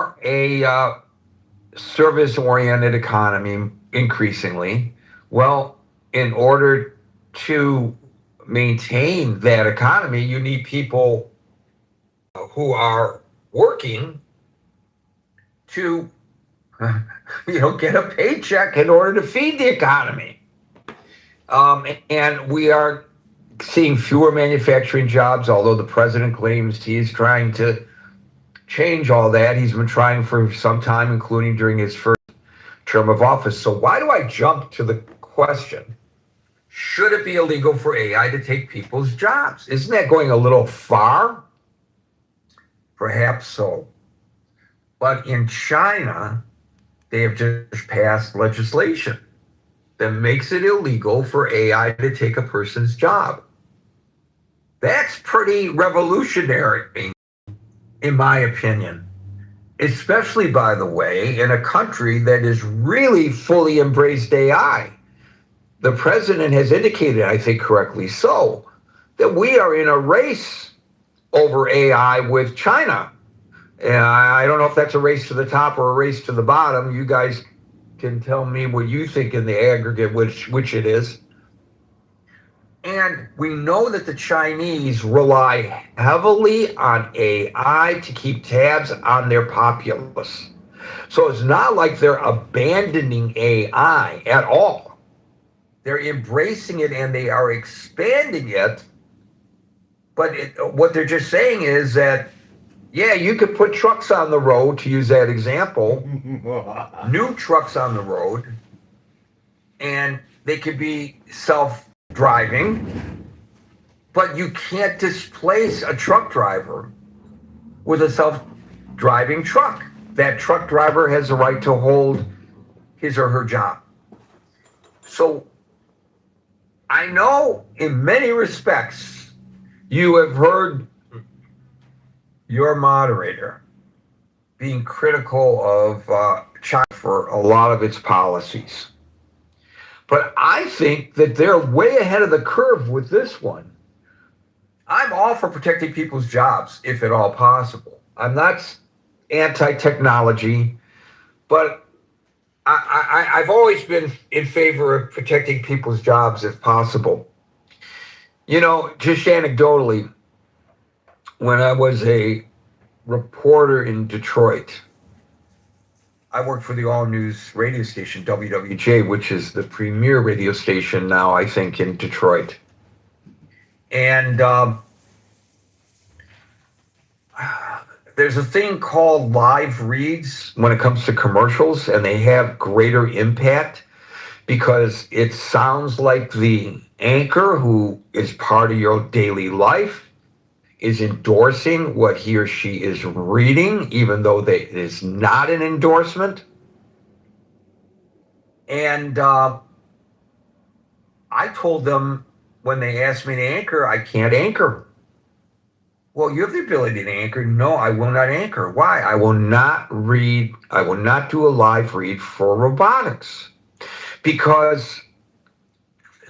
are a service-oriented economy increasingly. Well, in order to maintain that economy, you need people who are working to, get a paycheck in order to feed the economy. And we are seeing fewer manufacturing jobs, although the president claims he is trying to change all that. He's been trying for some time, including during his first term of office. So why do I jump to the question, should it be illegal for AI to take people's jobs? Isn't that going a little far? Perhaps so. But in China, they have just passed legislation that makes it illegal for AI to take a person's job. That's pretty revolutionary, in my opinion, especially, by the way, in a country that has really fully embraced AI. The president has indicated, I think correctly so, that we are in a race over AI with China. And I don't know if that's a race to the top or a race to the bottom. You guys can tell me what you think in the aggregate, which it is. And we know that the Chinese rely heavily on AI to keep tabs on their populace. So it's not like they're abandoning AI at all. They're embracing it and they are expanding it. But what they're just saying is that, yeah, you could put trucks on the road, to use that example, new trucks on the road, and they could be self-driving, but you can't displace a truck driver with a self-driving truck. That truck driver has the right to hold his or her job. So I know in many respects you have heard your moderator being critical of China for a lot of its policies. But I think that they're way ahead of the curve with this one. I'm all for protecting people's jobs, if at all possible. I'm not anti-technology, but I've always been in favor of protecting people's jobs if possible. Just anecdotally, when I was a reporter in Detroit, I worked for the all-news radio station, WWJ, which is the premier radio station now, I think, in Detroit. And there's a thing called live reads when it comes to commercials, and they have greater impact because it sounds like the anchor, who is part of your daily life, is endorsing what he or she is reading, even though it is not an endorsement. And I told them when they asked me to anchor, I can't anchor. Well, you have the ability to anchor. No, I will not anchor. Why? I will not do a live read for robotics. Because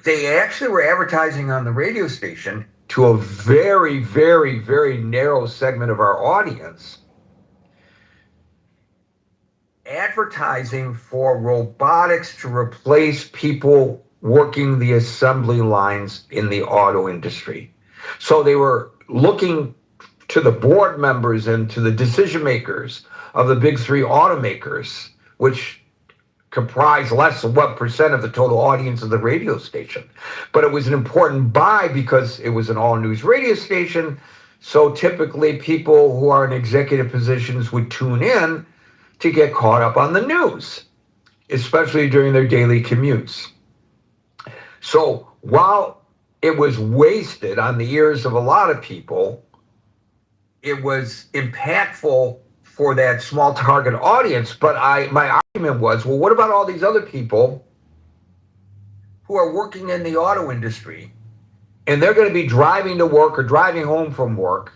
they actually were advertising on the radio station to a very, very, very narrow segment of our audience, advertising for robotics to replace people working the assembly lines in the auto industry. So they were looking to the board members and to the decision makers of the big three automakers, which comprise less than 1% of the total audience of the radio station. But it was an important buy because it was an all-news radio station. So typically people who are in executive positions would tune in to get caught up on the news, especially during their daily commutes. So while it was wasted on the ears of a lot of people, it was impactful for that small target audience. But my argument was, well, what about all these other people who are working in the auto industry, and they're going to be driving to work or driving home from work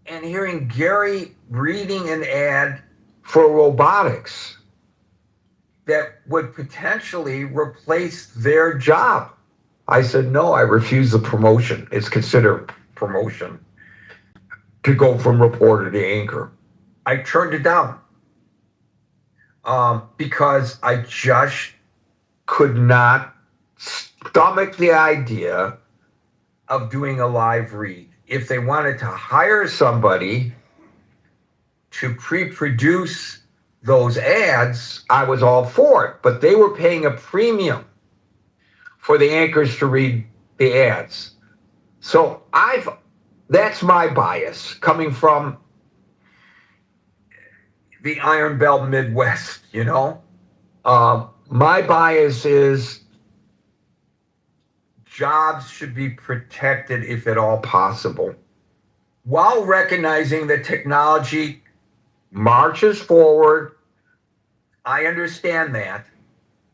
and hearing Gary reading an ad for robotics that would potentially replace their job? I said, no, I refuse the promotion. It's considered promotion to go from reporter to anchor. I turned it down because I just could not stomach the idea of doing a live read. If they wanted to hire somebody to pre-produce those ads, I was all for it. But they were paying a premium for the anchors to read the ads. So that's my bias coming from the Iron Belt Midwest, you know? My bias is jobs should be protected if at all possible, while recognizing that technology marches forward. I understand that.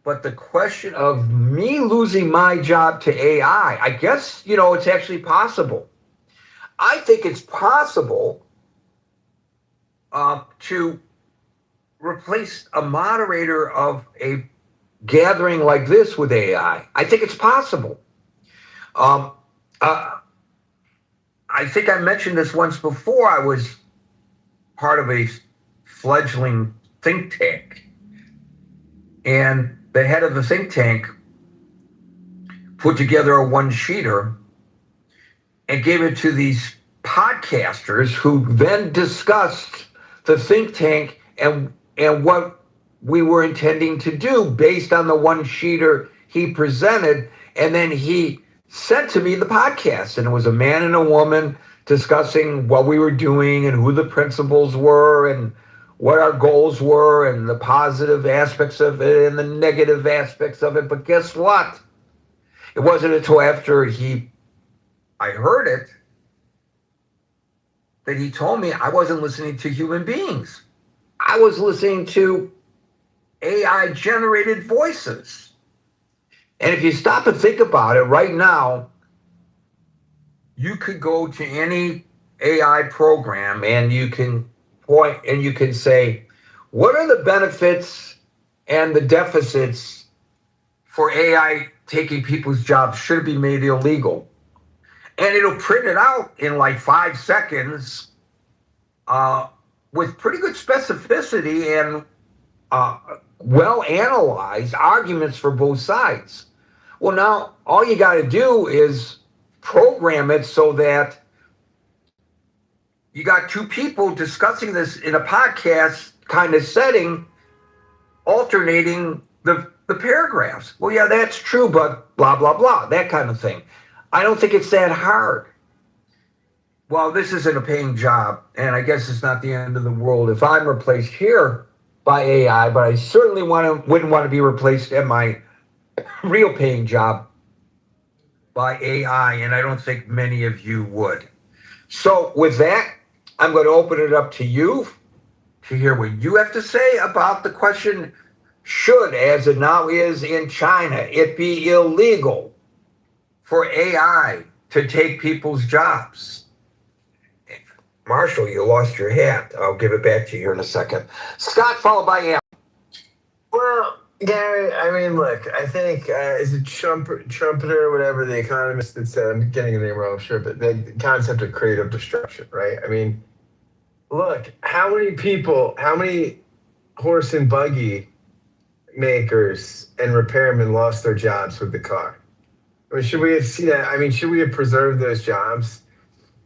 But the question of me losing my job to AI, I guess, it's actually possible. I think it's possible to replace a moderator of a gathering like this with AI. I think it's possible. I think I mentioned this once before. I was part of a fledgling think tank, and the head of the think tank put together a one-sheeter and gave it to these podcasters who then discussed the think tank and what we were intending to do based on the one-sheeter he presented. And then he sent to me the podcast, and it was a man and a woman discussing what we were doing and who the principals were and what our goals were and the positive aspects of it and the negative aspects of it. But guess what? It wasn't until after I heard it that he told me I wasn't listening to human beings. I was listening to AI-generated voices. And if you stop and think about it, right now, you could go to any AI program and you can point and you can say, what are the benefits and the deficits for AI taking people's jobs? Should it be made illegal? And it'll print it out in like 5 seconds with pretty good specificity and well-analyzed arguments for both sides. Well, now all you got to do is program it so that you got two people discussing this in a podcast kind of setting, alternating the paragraphs. Well, yeah, that's true, but blah, blah, blah, that kind of thing. I don't think it's that hard. Well, this isn't a paying job, and I guess it's not the end of the world if I'm replaced here by AI, but I certainly wouldn't want to be replaced at my real paying job by AI, and I don't think many of you would. So with that, I'm going to open it up to you to hear what you have to say about the question, should, as it now is in China, it be illegal for AI to take people's jobs? Marshall, you lost your hat. I'll give it back to you here in a second. Scott, followed by Al. Well, Gary, I mean, look, I think, is it Trumpeter or whatever, the economist that said, I'm getting the name wrong, sure, but the concept of creative destruction, right? I mean, look, how many horse and buggy makers and repairmen lost their jobs with the car? I mean, should we have seen that? I mean, should we have preserved those jobs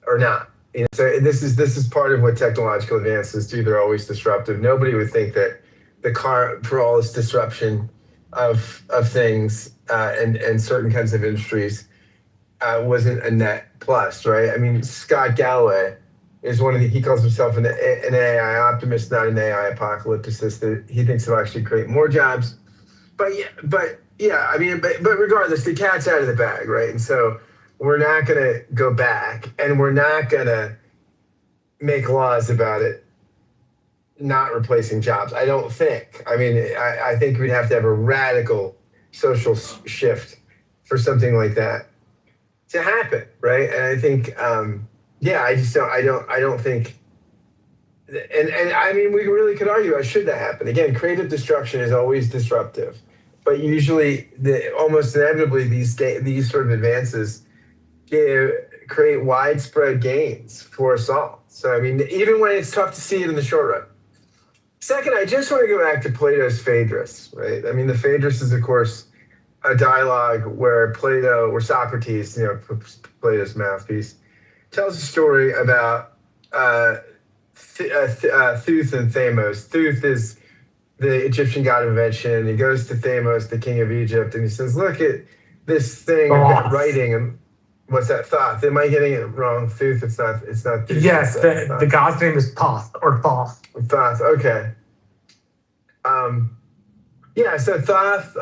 or not? So this is part of what technological advances do. They're always disruptive. Nobody would think that the car, for all its disruption of things and certain kinds of industries, wasn't a net plus, right? I mean, Scott Galloway is he calls himself an AI optimist, not an AI apocalypticist. That he thinks it'll actually create more jobs. But regardless, the cat's out of the bag, right? And so we're not going to go back, and we're not going to make laws about it not replacing jobs. I don't think. I mean, I think we'd have to have a radical social shift for something like that to happen, right? And I think, I don't think. And I mean, we really could argue, should that happen? Again, creative destruction is always disruptive, but usually, almost inevitably, these sort of advances create widespread gains for us all. So, I mean, even when it's tough to see it in the short run. Second, I just want to go back to Plato's Phaedrus, right? I mean, the Phaedrus is, of course, a dialogue where Socrates, Plato's mouthpiece, tells a story about Thuth and Thamos. Thuth is the Egyptian god of invention. He goes to Thamos, the king of Egypt, and he says, "Look at this thing I've got writing." And what's that? Thoth. Am I getting it wrong? Thuth. It's not. It's not. Thuth, yes, the god's name is Thoth or Thoth. Thoth. Okay. Yeah. So Thoth.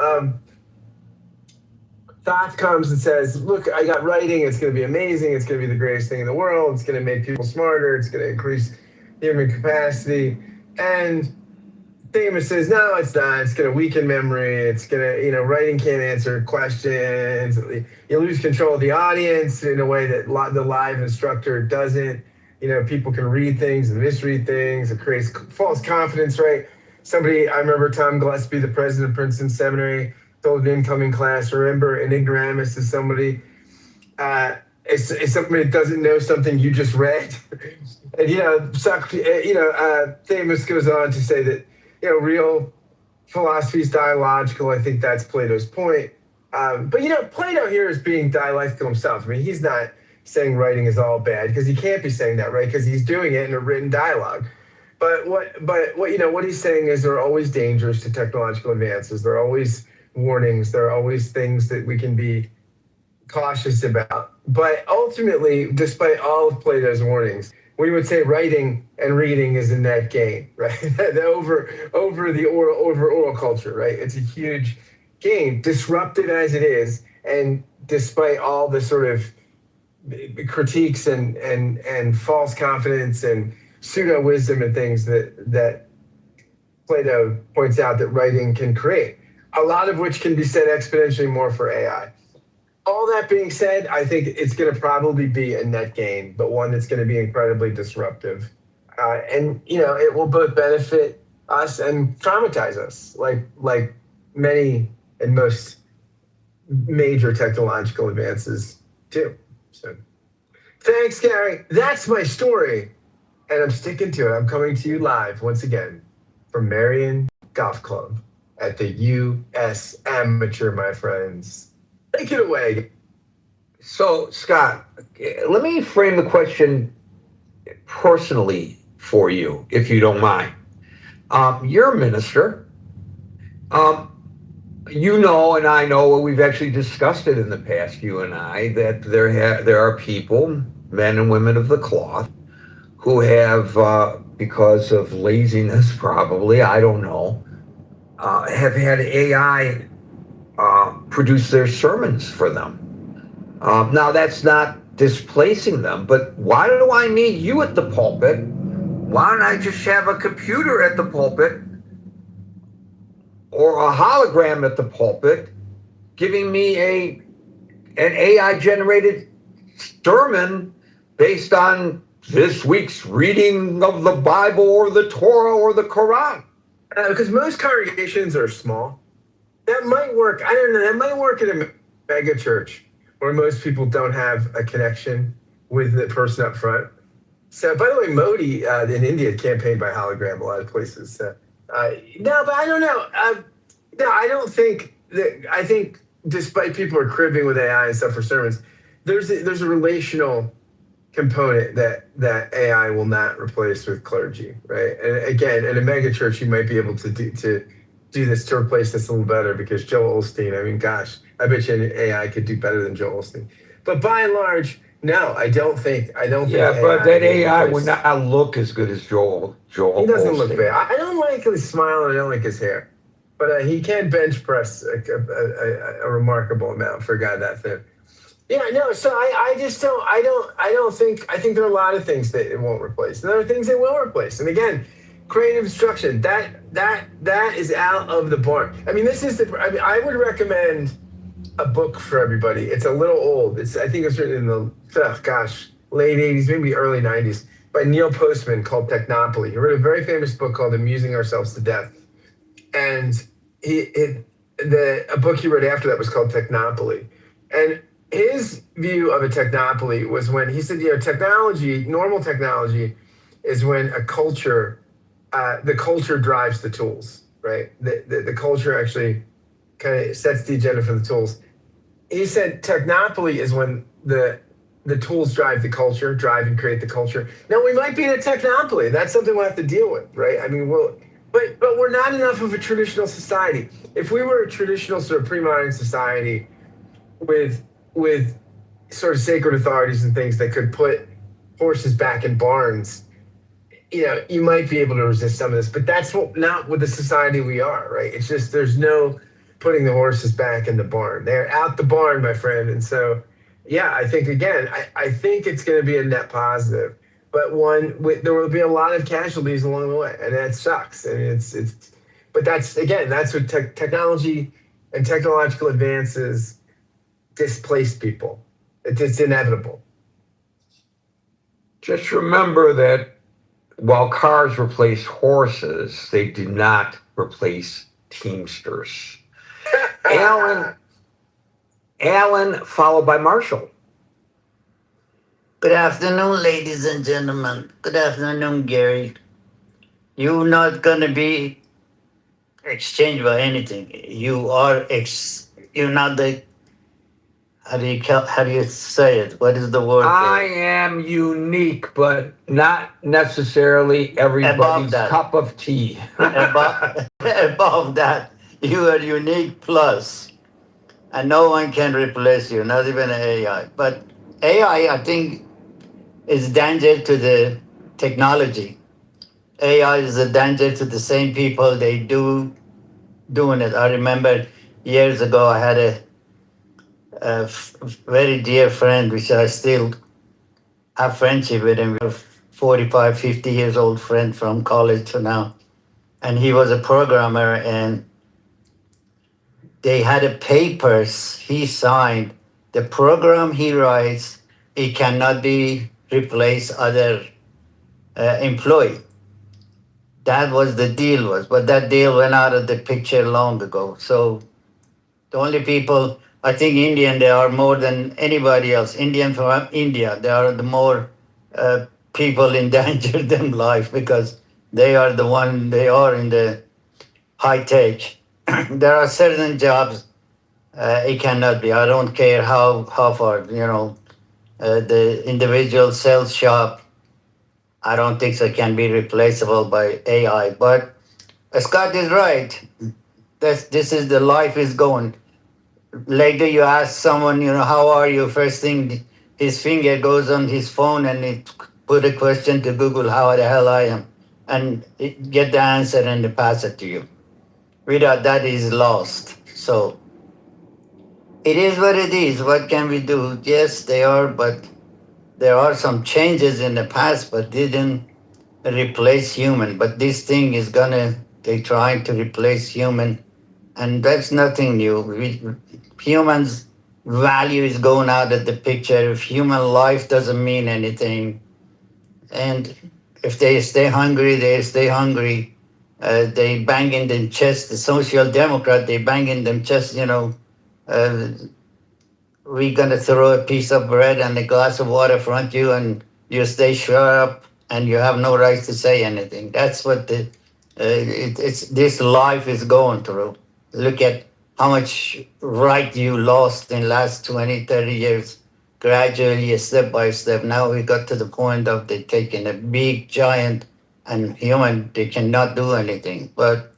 Thoth comes and says, "Look, I got writing. It's going to be amazing. It's going to be the greatest thing in the world. It's going to make people smarter. It's going to increase human capacity." And Thamos says, "No, it's not. It's going to weaken memory. It's going to, writing can't answer questions. You lose control of the audience in a way that the live instructor doesn't. People can read things and misread things. It creates false confidence, right?" I remember Tom Gillespie, the president of Princeton Seminary, told an incoming class, "Remember, an ignoramus is somebody, is somebody that doesn't know something you just read." And, Thamos goes on to say that, real philosophy is dialogical. I think that's Plato's point. But Plato here is being dialectical himself. I mean, he's not saying writing is all bad, because he can't be saying that, right? Because he's doing it in a written dialogue. But what he's saying is there are always dangers to technological advances. There are always warnings. There are always things that we can be cautious about. But ultimately, despite all of Plato's warnings, we would say writing and reading is a net gain, right? over oral culture, right? It's a huge gain, disruptive as it is, and despite all the sort of critiques and false confidence and pseudo wisdom and things that Plato points out that writing can create, a lot of which can be said exponentially more for AI. All that being said, I think it's going to probably be a net gain, but one that's going to be incredibly disruptive. And it will both benefit us and traumatize us, like many and most major technological advances do. So thanks, Gary. That's my story, and I'm sticking to it. I'm coming to you live once again from Marion Golf Club at the U.S. Amateur, my friends. Take it away. So, Scott, let me frame the question personally for you, if you don't mind. You're a minister. And I know, we've actually discussed it in the past, you and I, that there are people, men and women of the cloth, who have, because of laziness probably, I don't know, have had AI produce their sermons for them. Now, that's not displacing them, but why do I need you at the pulpit? Why don't I just have a computer at the pulpit or a hologram at the pulpit giving me an AI-generated sermon based on this week's reading of the Bible or the Torah or the Quran? Because most congregations are small. That might work. I don't know. That might work in a mega church where most people don't have a connection with the person up front. So, by the way, Modi in India campaigned by hologram a lot of places. So, no, but I don't know. No, I don't think that. I think despite people are cribbing with AI and stuff for sermons, there's a relational component that AI will not replace with clergy, right? And again, in a mega church, you might be able to do this to replace this a little better, because Joel Osteen, I mean, gosh, I bet you an AI could do better than Joel Osteen. But by and large, no, I don't think. Yeah, but that AI would not look as good as Joel. He doesn't Osteen. look bad. I don't like his smile and I don't like his hair, but he can bench press a remarkable amount for a guy that thin. Yeah, no. So I just don't. I don't think. I think there are a lot of things that it won't replace. And there are things it will replace. And again, creative instruction. That is out of the barn. I mean, I would recommend a book for everybody. It's a little old. I think it's written in the late 80s, maybe early 90s, by Neil Postman, called Technopoly. He wrote a very famous book called Amusing Ourselves to Death. And a book he wrote after that was called Technopoly. And his view of a technopoly was when he said, technology, normal technology, is when a culture, the culture drives the tools, right? The culture actually kind of sets the agenda for the tools. He said technopoly is when the tools drive the culture, drive and create the culture. Now we might be in a technopoly. That's something we'll have to deal with, right? I mean, but we're not enough of a traditional society. If we were a traditional sort of pre-modern society with sort of sacred authorities and things that could put horses back in barns, you might be able to resist some of this, but that's not with the society we are, right? It's just there's no putting the horses back in the barn. They're out the barn, my friend. And so, yeah, I think again, I think it's going to be a net positive, but there will be a lot of casualties along the way, and that sucks. I mean, but that's what technology and technological advances displace people. It's inevitable. Just remember that while cars replace horses, they do not replace Teamsters. Alan, followed by Marshall. Good afternoon, ladies and gentlemen. Good afternoon, Gary. You're not going to be exchanged by anything. You're not the, how do you say it? What is the word? I am unique, but not necessarily everybody's cup of tea. Above that, you are unique plus, and no one can replace you, not even AI. But AI, I think, is danger to the technology. AI is a danger to the same people doing it. I remember years ago I had a very dear friend, which I still have friendship with him. We're 45, 50 years old friend from college to now. And he was a programmer, and they had a papers he signed. The program he writes, it cannot be replaced other employee. That was the deal but that deal went out of the picture long ago. So the only people, I think Indian, they are more than anybody else. Indian from India, they are the more people in danger than life, because they are in the high tech. There are certain jobs it cannot be. I don't care how far, the individual sales shop, I don't think so can be replaceable by AI. But Scott is right. This is the life is going. Later you ask someone, how are you? First thing, his finger goes on his phone and it put a question to Google, how the hell I am, and get the answer and pass it to you. Without that, is lost. So it is what it is. What can we do? Yes, they are, but there are some changes in the past, but didn't replace human. But this thing is they're trying to replace human, and that's nothing new. Humans' value is going out of the picture. If human life doesn't mean anything, and if they stay hungry, they stay hungry. They bang in their chest. The social democrat, they bang in their chest. We're gonna throw a piece of bread and a glass of water in front of you, and you stay shut up, and you have no right to say anything. That's what this life is going through. Look at how much right you lost in the last 20, 30 years, gradually, step by step. Now we got to the point of they taking a big giant and human, they cannot do anything. But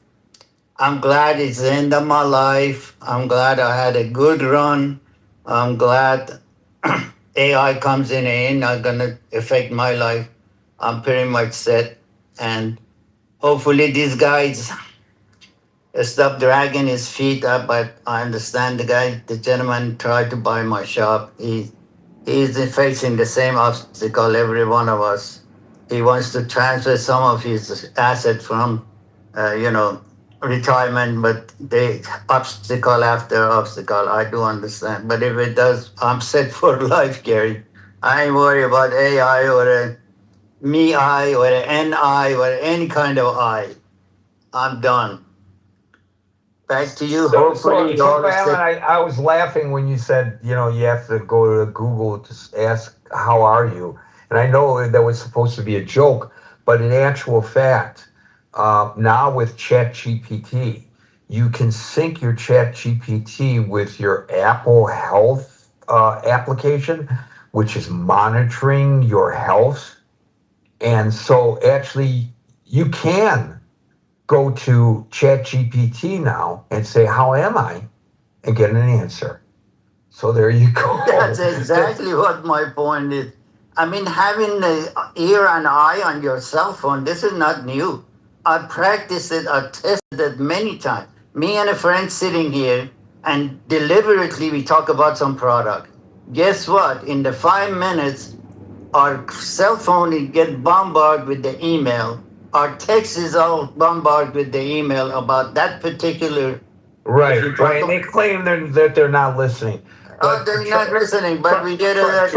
I'm glad it's the end of my life. I'm glad I had a good run. I'm glad AI comes in and ain't not gonna affect my life. I'm pretty much set. And hopefully these guys stop dragging his feet up. But I understand the gentleman tried to buy my shop. He's facing the same obstacle every one of us. He wants to transfer some of his asset from, retirement, but they obstacle after obstacle. I do understand. But if it does, I'm set for life, Gary. I ain't worried about AI or a me-I or an NI or any kind of I. I'm done. Back to you. So, Hopefully, so all is Alan, I was laughing when you said, you have to go to Google to ask, how are you? And I know that was supposed to be a joke, but in actual fact, now with ChatGPT, you can sync your ChatGPT with your Apple Health application, which is monitoring your health. And so actually, you can go to ChatGPT now and say, how am I? And get an answer. So there you go. That's exactly what my point is. I mean, having an ear and eye on your cell phone, this is not new. I practiced it, I tested it many times. Me and a friend sitting here, and deliberately we talk about some product. Guess what? In the 5 minutes, our cell phone will get bombarded with the email. Our text is all bombarded with the email about that particular. Right. And they claim that they're not listening. Oh, they're not listening, but we get it.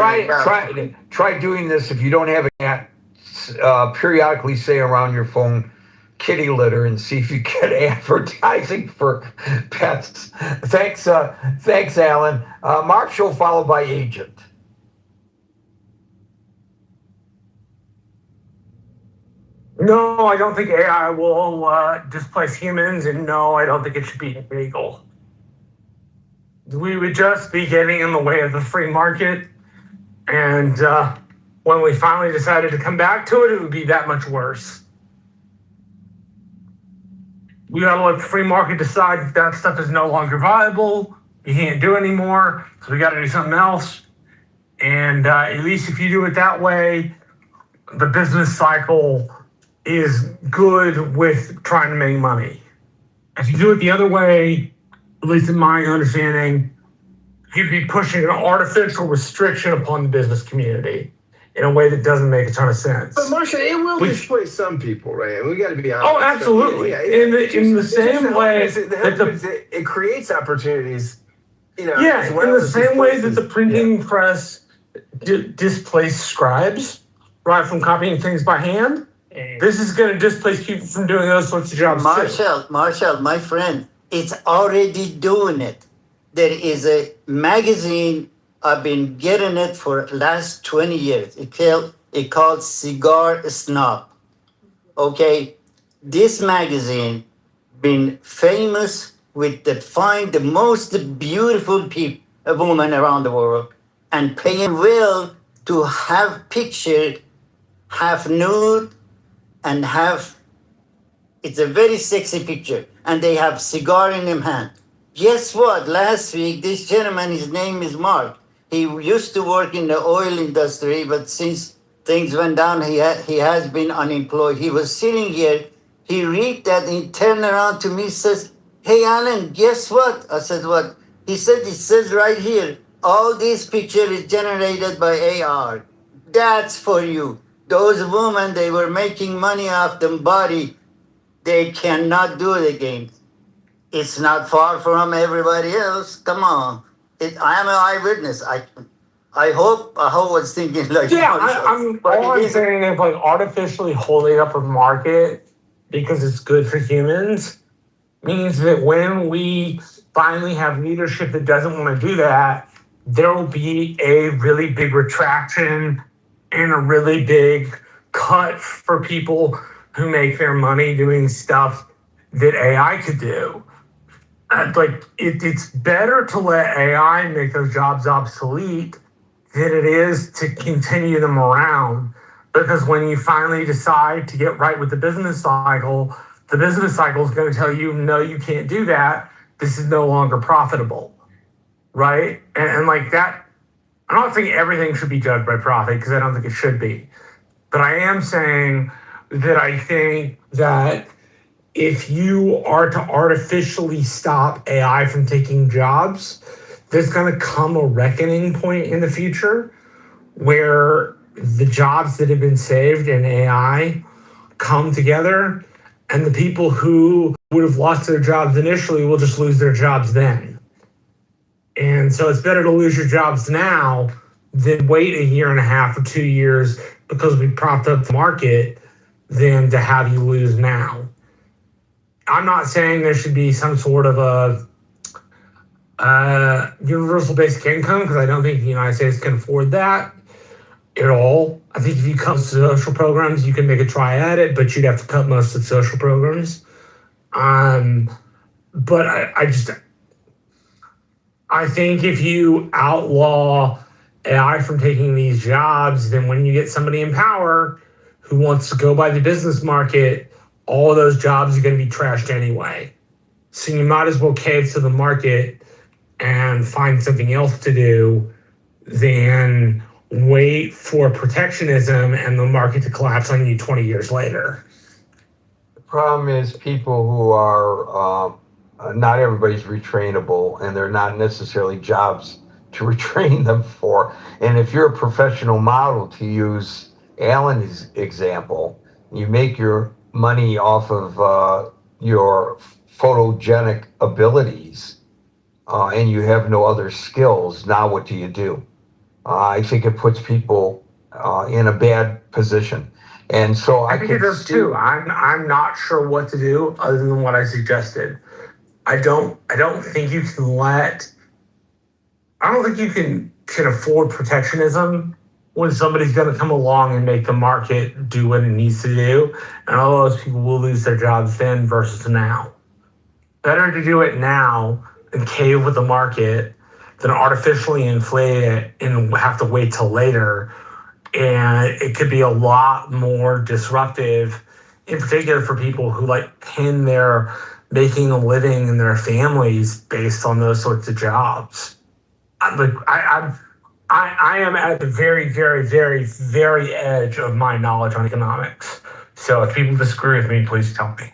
Try doing this if you don't have a cat. Periodically say around your phone, kitty litter, and see if you get advertising for pets. Thanks, Alan. Marshall, followed by Agent. No, I don't think AI will displace humans, and no, I don't think it should be illegal. We would just be getting in the way of the free market, and when we finally decided to come back to it, it would be that much worse. We gotta let the free market decide that stuff is no longer viable, you can't do it anymore, so we gotta do something else. And at least if you do it that way, the business cycle is good with trying to make money. If you do it the other way, at least in my understanding, you'd be pushing an artificial restriction upon the business community in a way that doesn't make a ton of sense. But Marshall, it will displace some people, right? And we got to be honest. Oh, absolutely. In the same way that it creates opportunities. Yeah, in the same way that the printing press displaced scribes, right, from copying things by hand. This is going to displace people from doing those sorts of jobs Marshall, my friend, it's already doing it. There is a magazine, I've been getting it for the last 20 years. It called Cigar Snob. Okay, this magazine been famous with find the most beautiful woman around the world and paying well to have pictured half nude and it's a very sexy picture, and they have cigar in his hand. Guess what? Last week, this gentleman, his name is Mark. He used to work in the oil industry, but since things went down, he has been unemployed. He was sitting here. He read that, and he turned around to me, says, "Hey, Alan, guess what?" I said, "What?" He said, "It says right here, all this picture is generated by AR. That's for you. Those women, they were making money off them body. They cannot do it again. It's not far from everybody else. Come on. I am an eyewitness. I hope I was thinking like I'm saying is like artificially holding up a market because it's good for humans means that when we finally have leadership that doesn't want to do that, there will be a really big retraction and a really big cut for people who make their money doing stuff that AI could do. It's better to let AI make those jobs obsolete than it is to continue them around. Because when you finally decide to get right with the business cycle is going to tell you, no, you can't do that. This is no longer profitable, right? And like that, I'm not saying everything should be judged by profit because I don't think it should be. But I am saying that I think that if you are to artificially stop AI from taking jobs, there's going to come a reckoning point in the future where the jobs that have been saved in AI come together, and the people who would have lost their jobs initially will just lose their jobs then. And so it's better to lose your jobs now than wait a year and a half or 2 years because we propped up the market than to have you lose now. I'm not saying there should be some sort of a universal basic income because I don't think the United States can afford that at all. I think if you cut social programs, you can make a try at it, but you'd have to cut most of the social programs. But I think if you outlaw AI from taking these jobs, then when you get somebody in power who wants to go by the business market, all of those jobs are going to be trashed anyway. So you might as well cave to the market and find something else to do than wait for protectionism and the market to collapse on you 20 years later. The problem is people who are not everybody's retrainable, and they're not necessarily jobs to retrain them for. And if you're a professional model, to use Alan's example, you make your money off of your photogenic abilities, and you have no other skills. Now, what do you do? I think it puts people in a bad position. And so I think it does too. I'm not sure what to do other than what I suggested. I don't think you can afford protectionism when somebody's going to come along and make the market do what it needs to do, and all those people will lose their jobs then versus now. Better to do it now and cave with the market than artificially inflate it and have to wait till later. And it could be a lot more disruptive, in particular for people who pin their making a living and their families based on those sorts of jobs. I am at the very, very, very, very edge of my knowledge on economics. So if people disagree with me, please tell me.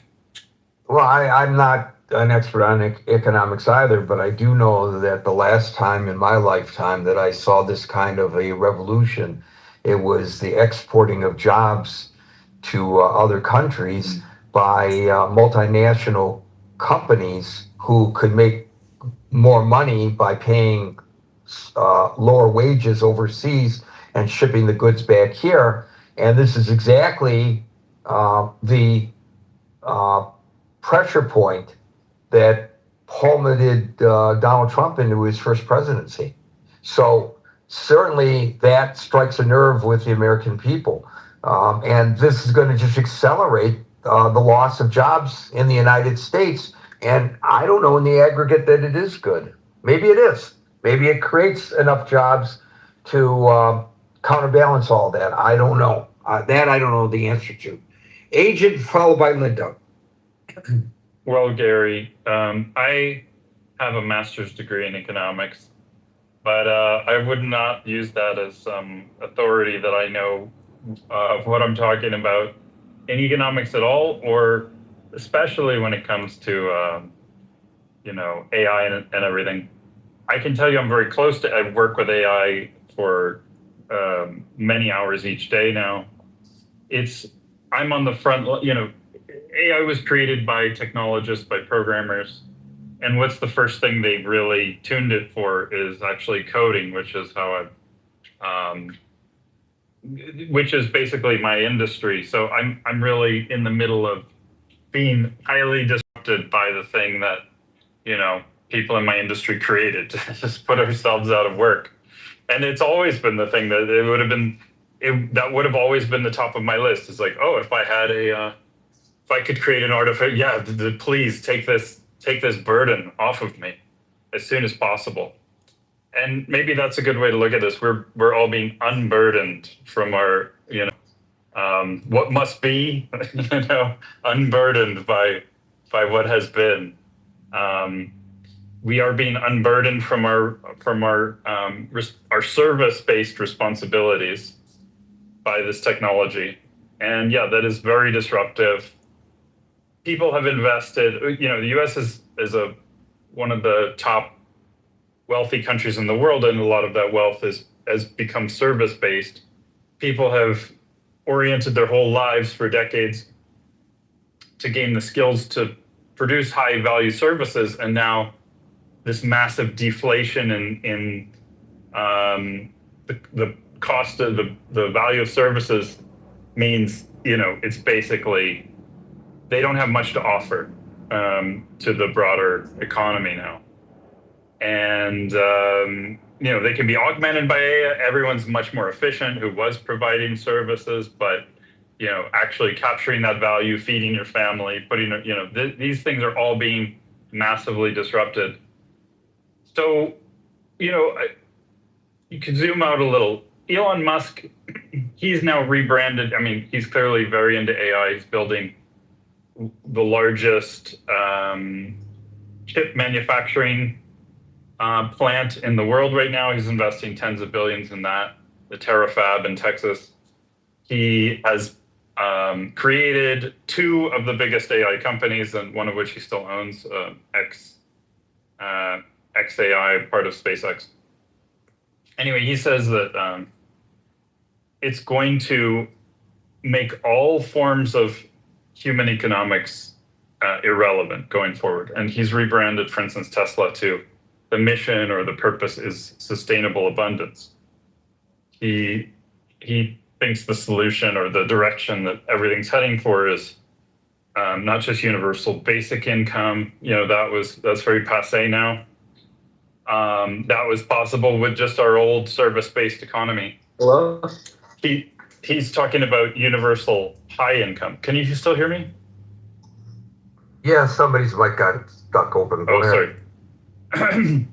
Well, I'm not an expert on economics either, but I do know that the last time in my lifetime that I saw this kind of a revolution, it was the exporting of jobs to other countries by multinational companies who could make more money by paying lower wages overseas and shipping the goods back here. And this is exactly the pressure point that plummeted Donald Trump into his first presidency. So certainly that strikes a nerve with the American people. And this is going to just accelerate the loss of jobs in the United States. And I don't know in the aggregate that it is good. Maybe it is. Maybe it creates enough jobs to counterbalance all that. I don't know. That I don't know the answer to. Agent followed by Linda. Well, Gary, I have a master's degree in economics, but I would not use that as some authority that I know of what I'm talking about in economics at all, or especially when it comes to AI and everything. I can tell you I'm very close to. I work with AI for many hours each day now. I'm on the front. AI was created by technologists, by programmers, and what's the first thing they really tuned it for is actually coding, which is which is basically my industry. So I'm really in the middle of being highly disrupted by the thing that people in my industry created to just put ourselves out of work. And it's always been the thing that that would have always been the top of my list. It's like, oh, if I could create an artifact, please take this burden off of me as soon as possible. And maybe that's a good way to look at this. We're all being unburdened from our, what must be, unburdened by what has been. We are being unburdened from our service-based responsibilities by this technology, and that is very disruptive. People have invested. The U.S. is one of the top wealthy countries in the world, and a lot of that wealth has become service-based. People have oriented their whole lives for decades to gain the skills to produce high-value services, and now this massive deflation in the cost of the value of services means it's basically they don't have much to offer. to the broader economy now. And they can be augmented by AI. Everyone's much more efficient who was providing services, but actually capturing that value, feeding your family, putting these things are all being massively disrupted. So you could zoom out a little. Elon Musk, he's now rebranded. I mean, he's clearly very into AI. He's building the largest chip manufacturing plant in the world right now. He's investing tens of billions in that, the TerraFab in Texas. He has created two of the biggest AI companies, and one of which he still owns, XAI, part of SpaceX. Anyway, he says that it's going to make all forms of human economics irrelevant going forward. And he's rebranded, for instance, Tesla to the mission or the purpose is sustainable abundance. He thinks the solution or the direction that everything's heading for is not just universal basic income. That's very passé now. That was possible with just our old service-based economy. Hello? He's talking about universal high income. Can you still hear me? Yeah, somebody's mic got stuck open. Go ahead. Sorry.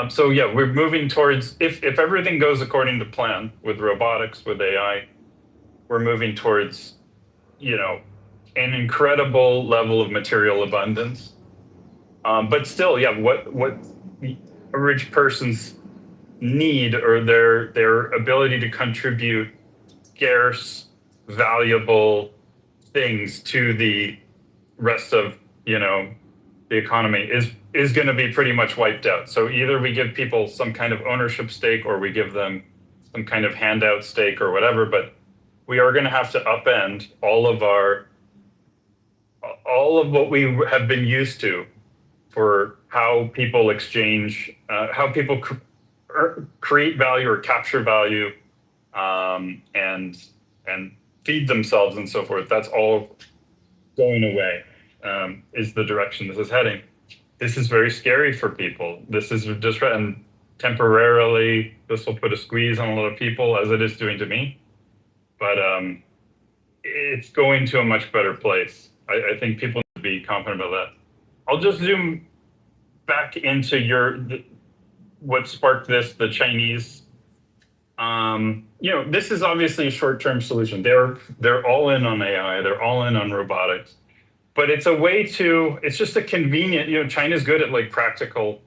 So yeah, we're moving towards, if everything goes according to plan with robotics, with AI, we're moving towards, an incredible level of material abundance. But still, yeah, what a rich person's need or their ability to contribute scarce, valuable things to the rest of, the economy is going to be pretty much wiped out. So either we give people some kind of ownership stake or we give them some kind of handout stake or whatever, but we are going to have to upend all of what we have been used to for how people exchange, how people create value or capture value, and feed themselves and so forth. That's all going away. Is the direction this is heading. This is very scary for people. This is just, and temporarily, this will put a squeeze on a lot of people, as it is doing to me. But it's going to a much better place. I think people need to be confident about that. I'll just zoom back into what sparked this, the Chinese. This is obviously a short-term solution. They're all in on AI. They're all in on robotics. But it's a way it's just a convenient, China's good at like practical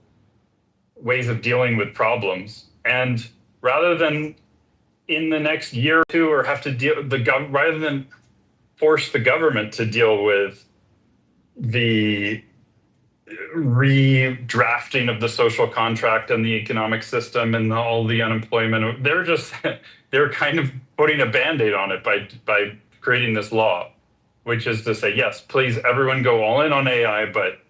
ways of dealing with problems. And rather than in the next year or two, or have to rather than force the government to deal with the redrafting of the social contract and the economic system and all the unemployment, they're kind of putting a Band-Aid on it by creating this law, which is to say, yes, please, everyone go all in on AI, but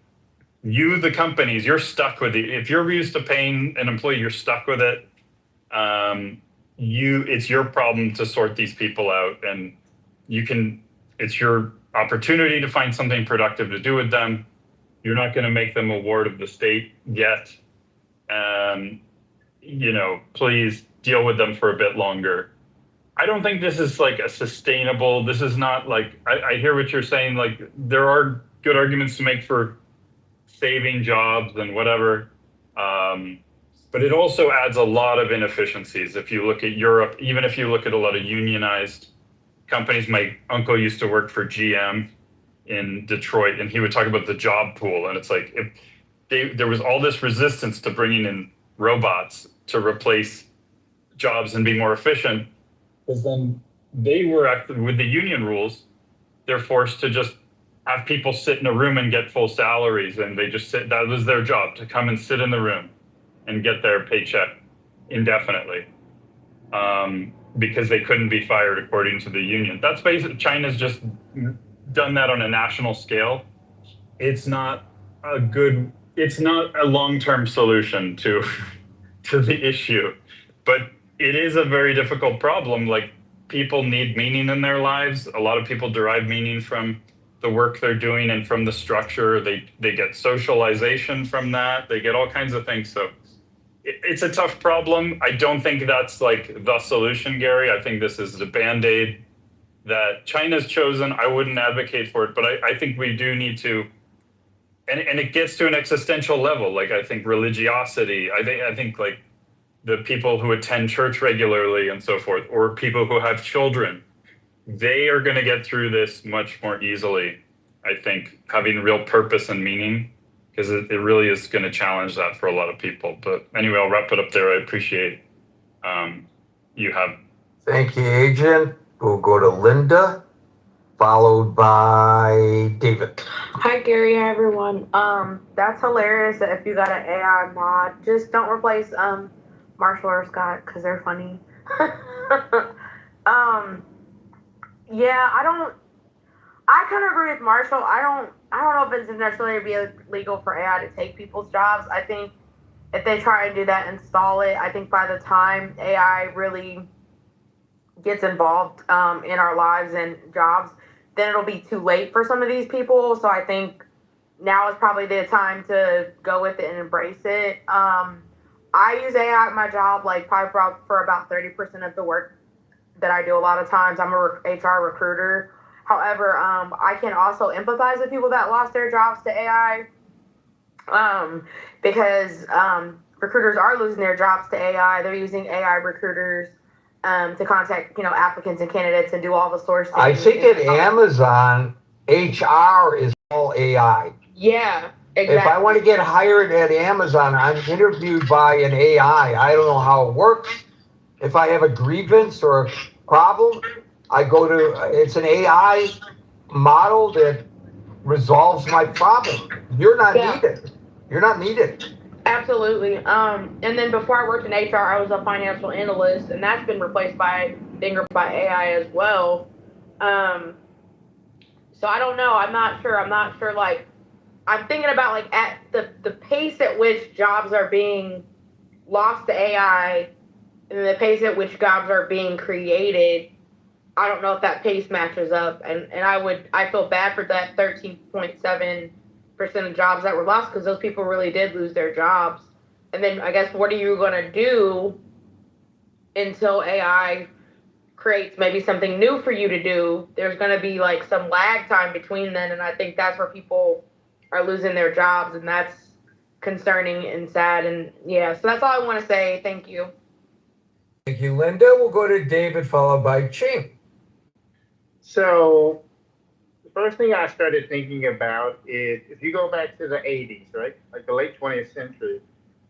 you, the companies, you're stuck with it. If you're used to paying an employee, you're stuck with it. It's your problem to sort these people out, and it's your opportunity to find something productive to do with them. You're not going to make them a ward of the state yet. Please deal with them for a bit longer. I don't think this is like a sustainable, this is not like, I hear what you're saying, like there are good arguments to make for saving jobs and whatever. But it also adds a lot of inefficiencies. If you look at Europe, even if you look at a lot of unionized companies, my uncle used to work for GM in Detroit, and he would talk about the job pool. And it's like, there was all this resistance to bringing in robots to replace jobs and be more efficient. Because then they were, with the union rules, they're forced to just have people sit in a room and get full salaries. And they just sit, that was their job, to come and sit in the room and get their paycheck indefinitely. Because they couldn't be fired according to the union. That's basically, China's just done that on a national scale. It's not a long-term solution to the issue, but it is a very difficult problem. Like, people need meaning in their lives. A lot of people derive meaning from the work they're doing and from the structure. They get socialization from that. They get all kinds of things. So it's a tough problem. I don't think that's like the solution, Gary. I think this is the Band-Aid that China's chosen. I wouldn't advocate for it, but I think we do need to, and it gets to an existential level. Like I think religiosity, I think like the people who attend church regularly and so forth, or people who have children, they are going to get through this much more easily. I think having real purpose and meaning, because it really is going to challenge that for a lot of people. But anyway, I'll wrap it up there. I appreciate you have. Thank you, Agent. We'll go to Linda, followed by David. Hi Gary, hi everyone. That's hilarious that if you got an AI mod, just don't replace Marshall or Scott because they're funny. Yeah, I kind of agree with Marshall. I don't know if it's necessarily be illegal for AI to take people's jobs. I think if they try and do that, install it, I think by the time AI really gets involved in our lives and jobs, then it'll be too late for some of these people. So I think now is probably the time to go with it and embrace it. I use AI at my job, like probably for about 30% of the work that I do. A lot of times I'm a HR recruiter. However, I can also empathize with people that lost their jobs to AI because recruiters are losing their jobs to AI. They're using AI recruiters to contact, applicants and candidates and do all the sourcing. I think at Amazon, HR is all AI. Yeah, exactly. If I want to get hired at Amazon, I'm interviewed by an AI. I don't know how it works. If I have a grievance or a problem, I go to, it's an AI model that resolves my problem. You're not needed. You're not needed. Absolutely. And then before I worked in HR, I was a financial analyst, and that's been replaced by AI as well. So I don't know. I'm not sure. Like, I'm thinking about like at the pace at which jobs are being lost to AI, and the pace at which jobs are being created. I don't know if that pace matches up, and I feel bad for that 13.7% of jobs that were lost because those people really did lose their jobs. And then I guess what are you going to do until AI creates maybe something new for you to do? There's going to be like some lag time between then, and I think that's where people are losing their jobs, and that's concerning and sad. And yeah, so that's all I want to say. Thank you. Thank you, Linda. We'll go to David, followed by Ching. So the first thing I started thinking about is if you go back to the 80s, right? Like the late 20th century,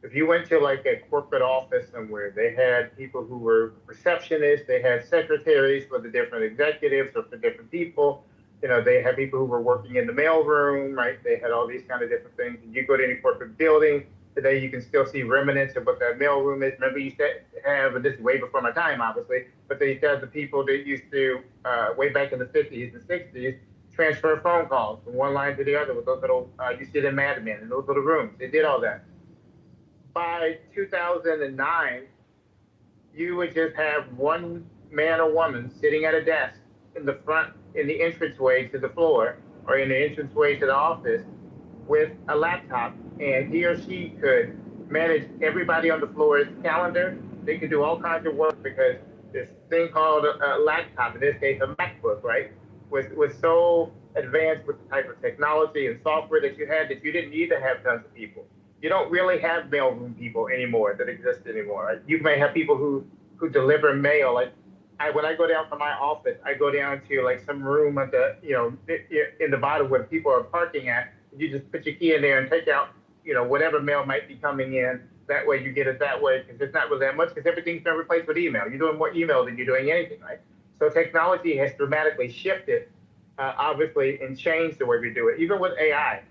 if you went to like a corporate office somewhere, they had people who were receptionists, they had secretaries for the different executives or for different people. They had people who were working in the mailroom, right? They had all these kind of different things. And you go to any corporate building, today you can still see remnants of what that mailroom is. Remember, you used to have, and this is way before my time, obviously, but they used to have the people that used to, way back in the 50s and 60s, transfer phone calls from one line to the other with those little, you see them Mad Men in those little rooms. They did all that. By 2009, you would just have one man or woman sitting at a desk in the front, in the entranceway to the floor, or in the entranceway to the office with a laptop, and he or she could manage everybody on the floor's calendar. They could do all kinds of work because this thing called a laptop, in this case a MacBook, right, was so advanced with the type of technology and software that you had that you didn't need to have tons of people. You don't really have mailroom people anymore that exist anymore. Right? You may have people who deliver mail. Like when I go down from my office, I go down to like some room at the in the bottom where people are parking at. You just put your key in there and take out whatever mail might be coming in. That way you get it that way because it's not really that much because everything's been replaced with email. You're doing more email than you're doing anything, right? So technology has dramatically shifted, obviously, and changed the way we do it. Even with AI.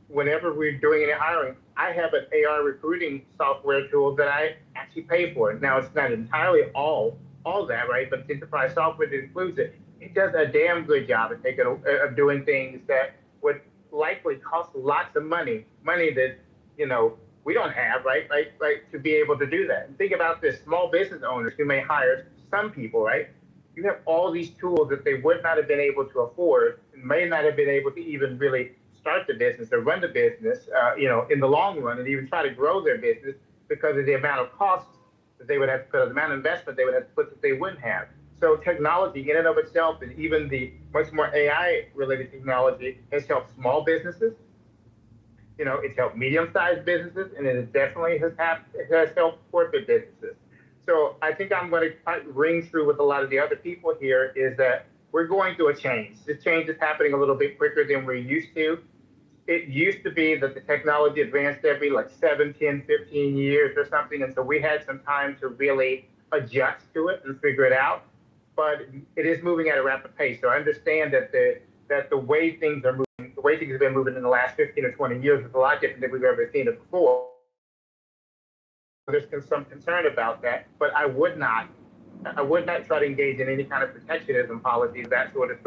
Whenever we're doing any hiring, I have an AI recruiting software tool that I actually pay for. Now, it's not entirely all that, right? But it's enterprise software that includes it. It does a damn good job of doing things that would likely cost lots of money that, we don't have, right, to be able to do that. And think about this, small business owners who may hire some people, right? You have all these tools that they would not have been able to afford may not have been able to even really start the business or run the business, in the long run, and even try to grow their business because of the amount of costs that they would have to put, the amount of investment they would have to put that they wouldn't have. So technology in and of itself, and even the much more AI related technology, has helped small businesses. It's helped medium-sized businesses, and it definitely has helped corporate businesses. So I think I'm going to ring through with a lot of the other people here is that we're going through a change. This change is happening a little bit quicker than we're used to. It used to be that the technology advanced every like 7, 10, 15 years or something. And so we had some time to really adjust to it and figure it out. But it is moving at a rapid pace. So I understand that the way things are moving, the way things have been moving in the last 15 or 20 years is a lot different than we've ever seen it before. There's some concern about that, but I would not try to engage in any kind of protectionism policies, that sort of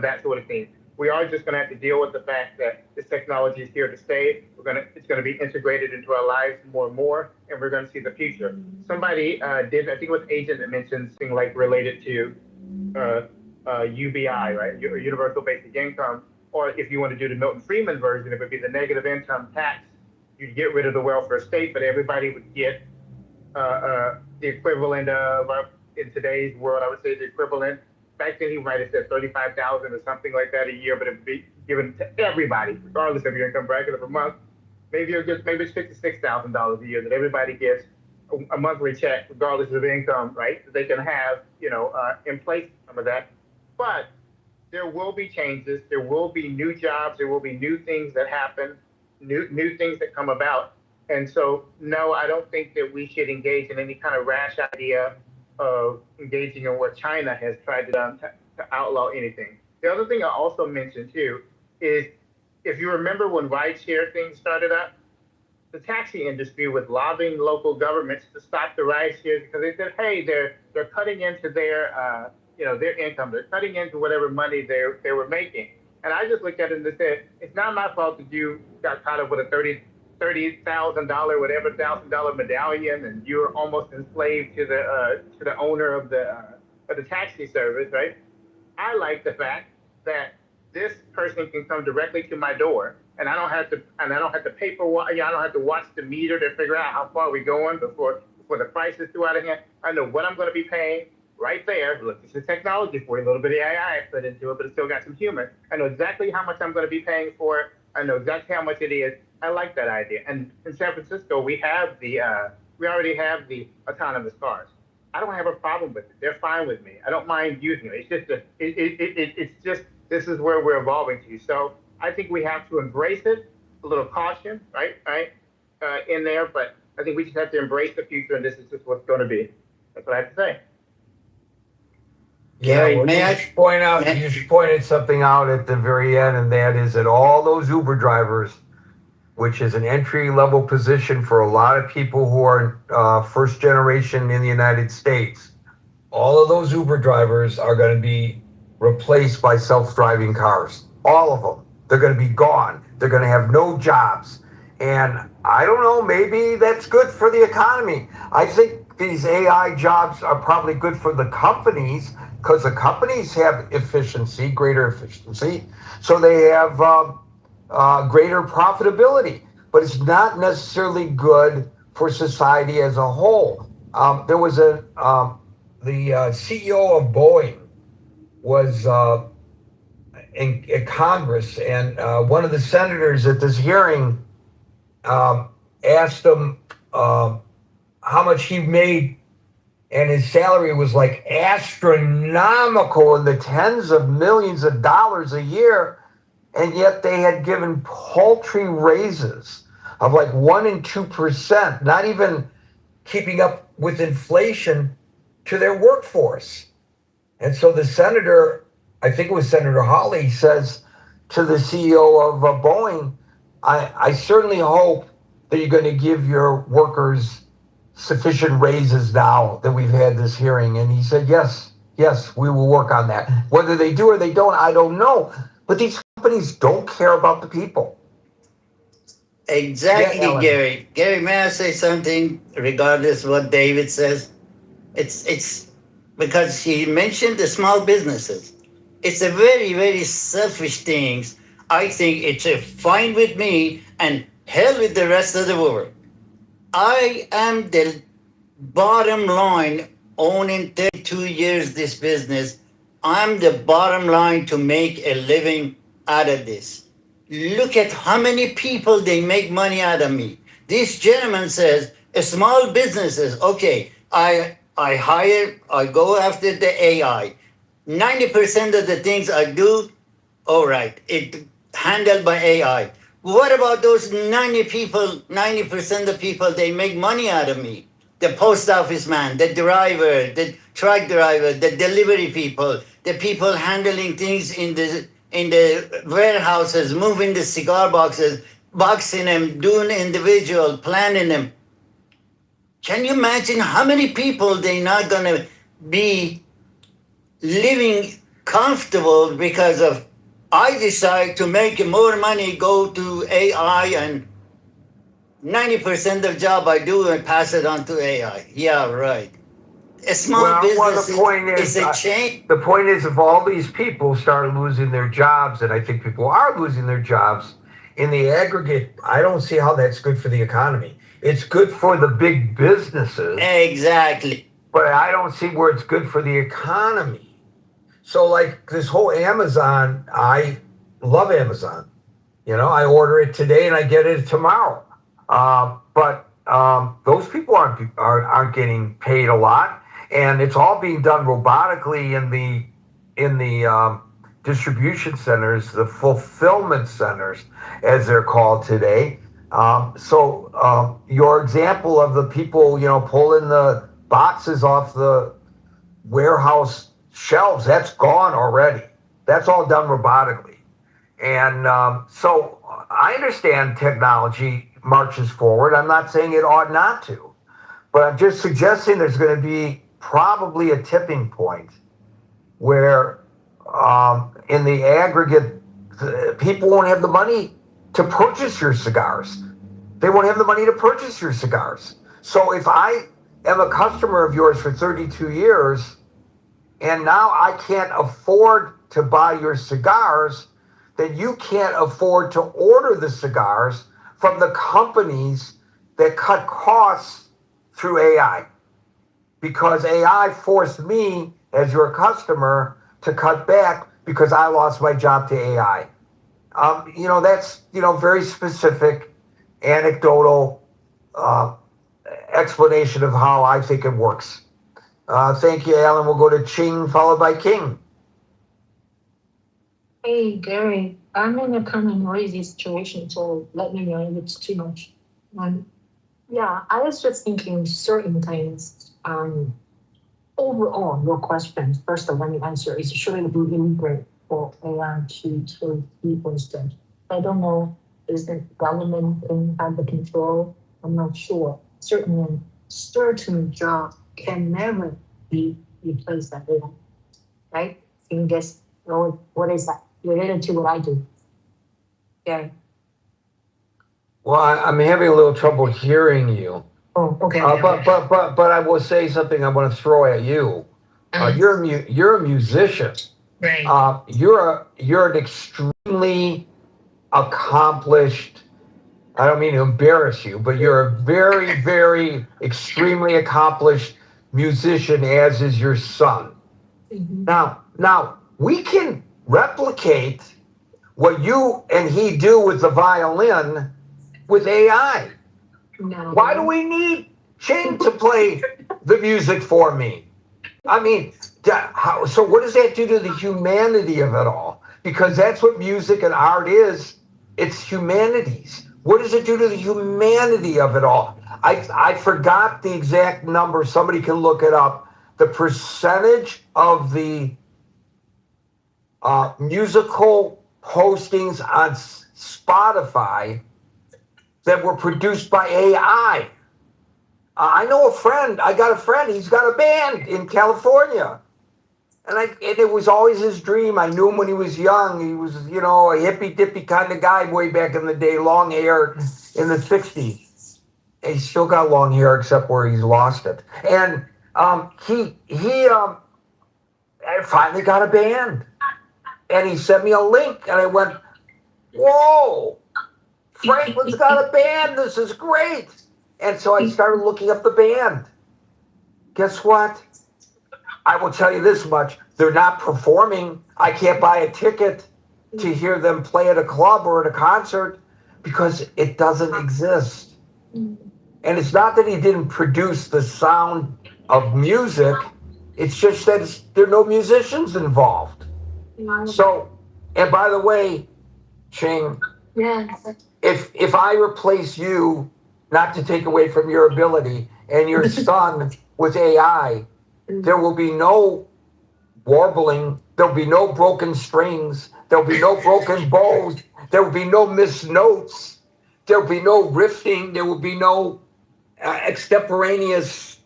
that sort of thing. We are just going to have to deal with the fact that this technology is here to stay. It's going to be integrated into our lives more and more, and we're going to see the future. Somebody did, I think it was Agent that mentioned something like related to UBI, right? Universal Basic Income, or if you want to do the Milton Friedman version, it would be the negative income tax. You'd get rid of the welfare state, but everybody would get the equivalent of, in today's world, I would say the equivalent. Back then, he might have said 35,000 or something like that a year, but it would be given to everybody, regardless of your income bracket of a month. Maybe it's $56,000 a year that everybody gets a monthly check, regardless of income, right? That they can have, in place some of that. But there will be changes. There will be new jobs. There will be new things that happen, new things that come about. And so, no, I don't think that we should engage in any kind of rash idea of engaging in what China has tried to do to outlaw anything. The other thing I also mentioned too is, if you remember when rideshare things started up, the taxi industry was lobbying local governments to stop the rideshare because they said, hey, they're cutting into their their income, they're cutting into whatever money they were making. And I just looked at it and said, it's not my fault that you got caught up with a $30,000, whatever $1,000 medallion, and you're almost enslaved to the owner of the taxi service, right? I like the fact that this person can come directly to my door, and I don't have to pay for I don't have to watch the meter to figure out how far we're going before the price is too out of hand. I know what I'm going to be paying right there. Look, this is technology for you, a little bit of AI I put into it, but it's still got some human. I know exactly how much I'm going to be paying for it. I know exactly how much it is. I like that idea. And in San Francisco, we already have the autonomous cars. I don't have a problem with it. They're fine with me. I don't mind using it. It's just this is where we're evolving to. So I think we have to embrace it. A little caution, right, in there. But I think we just have to embrace the future, and this is just what's going to be. That's what I have to say. Gary, well, may I point out? You just pointed something out at the very end, and that is that all those Uber drivers, which is an entry-level position for a lot of people who are first generation in the United States, all of those Uber drivers are going to be replaced by self-driving cars. All of them. They're going to be gone. They're going to have no jobs. And I don't know, maybe that's good for the economy. I think these AI jobs are probably good for the companies because the companies have greater efficiency. So they have greater profitability, but it's not necessarily good for society as a whole. There was the CEO of Boeing was in Congress, and one of the senators at this hearing asked him how much he made, and his salary was like astronomical in the tens of millions of dollars a year. And yet they had given paltry raises of like 1 and 2%, not even keeping up with inflation, to their workforce. And so the senator, I think it was Senator Hawley, says to the CEO of Boeing, I certainly hope that you're going to give your workers sufficient raises now that we've had this hearing. And he said, yes, we will work on that. Whether they do or they don't, I don't know. But these companies don't care about the people. Exactly, Yeah, Gary. Gary, may I say something regardless of what David says? It's because he mentioned the small businesses. It's a very, very selfish thing. I think it's a fine with me and hell with the rest of the world. I am the bottom line owning 32 years this business. I'm the bottom line to make a living out of this. Look at how many people they make money out of me. This gentleman says, small businesses, okay, I go after the AI. 90% of the things I do, all right, it handled by AI. What about those 90% of people, they make money out of me? The post office man, the driver, the truck driver, the delivery people, the people handling things in the warehouses, moving the cigar boxes, boxing them, doing individual, planning them. Can you imagine how many people they not gonna be living comfortable because of I decide to make more money, go to AI, and 90% of job I do and pass it on to AI. Yeah, right. A small business the point is a chain. The point is, if all these people start losing their jobs, and I think people are losing their jobs, in the aggregate, I don't see how that's good for the economy. It's good for the big businesses. Exactly. But I don't see where it's good for the economy. So, like this whole Amazon, I love Amazon. You know, I order it today and I get it tomorrow. But those people aren't getting paid a lot, and it's all being done robotically in the distribution centers, the fulfillment centers, as they're called today. So your example of the people, pulling the boxes off the warehouse shelves, that's gone already. That's all done robotically. And so I understand technology marches forward. I'm not saying it ought not to, but I'm just suggesting there's going to be probably a tipping point where in the aggregate, people won't have the money to purchase your cigars. They won't have the money to purchase your cigars. So if I am a customer of yours for 32 years and now I can't afford to buy your cigars, then you can't afford to order the cigars from the companies that cut costs through AI. Because AI forced me, as your customer, to cut back because I lost my job to AI. That's, very specific, anecdotal explanation of how I think it works. Thank you, Alan. We'll go to Ching, followed by King. Hey, Gary, I'm in a kind of noisy situation, so let me know if it's too much. Yeah, I was just thinking certain things. Overall, your question, first of all, let me answer, is should it be illegal for AI to kill people instead? I don't know, is the government under control? I'm not sure. Certainly, certain jobs can never be replaced by AI, right? You can guess, what is that? Related to what I do. Yeah. Well, I'm having a little trouble hearing you. Oh, okay. But I will say something I want to throw at you. You're a musician. Right. You're an extremely accomplished. I don't mean to embarrass you, but you're a very, very extremely accomplished musician, as is your son. Mm-hmm. Now we can replicate what you and he do with the violin with AI. No. Why do we need Ching to play the music for me? I mean, so what does that do to the humanity of it all? Because that's what music and art is. It's humanities. What does it do to the humanity of it all? I forgot the exact number. Somebody can look it up. The percentage of the musical postings on Spotify that were produced by AI. I know a friend. I got a friend. He's got a band in California. And it was always his dream. I knew him when he was young. He was, a hippy-dippy kind of guy way back in the day, long hair in the 60s. And he's still got long hair except where he's lost it. And he finally got a band. and he sent me a link, and I went, whoa, Franklin's got a band. This is great. And so I started looking up the band. Guess what? I will tell you this much. They're not performing. I can't buy a ticket to hear them play at a club or at a concert because it doesn't exist. And it's not that he didn't produce the sound of music. It's just that there are no musicians involved. So, and by the way, Ching, Yes. if I replace you, not to take away from your ability, and your son with AI, there will be no warbling, there'll be no broken strings, there'll be no broken bows, there will be no missed notes, there'll be no riffing, there will be no extemporaneous,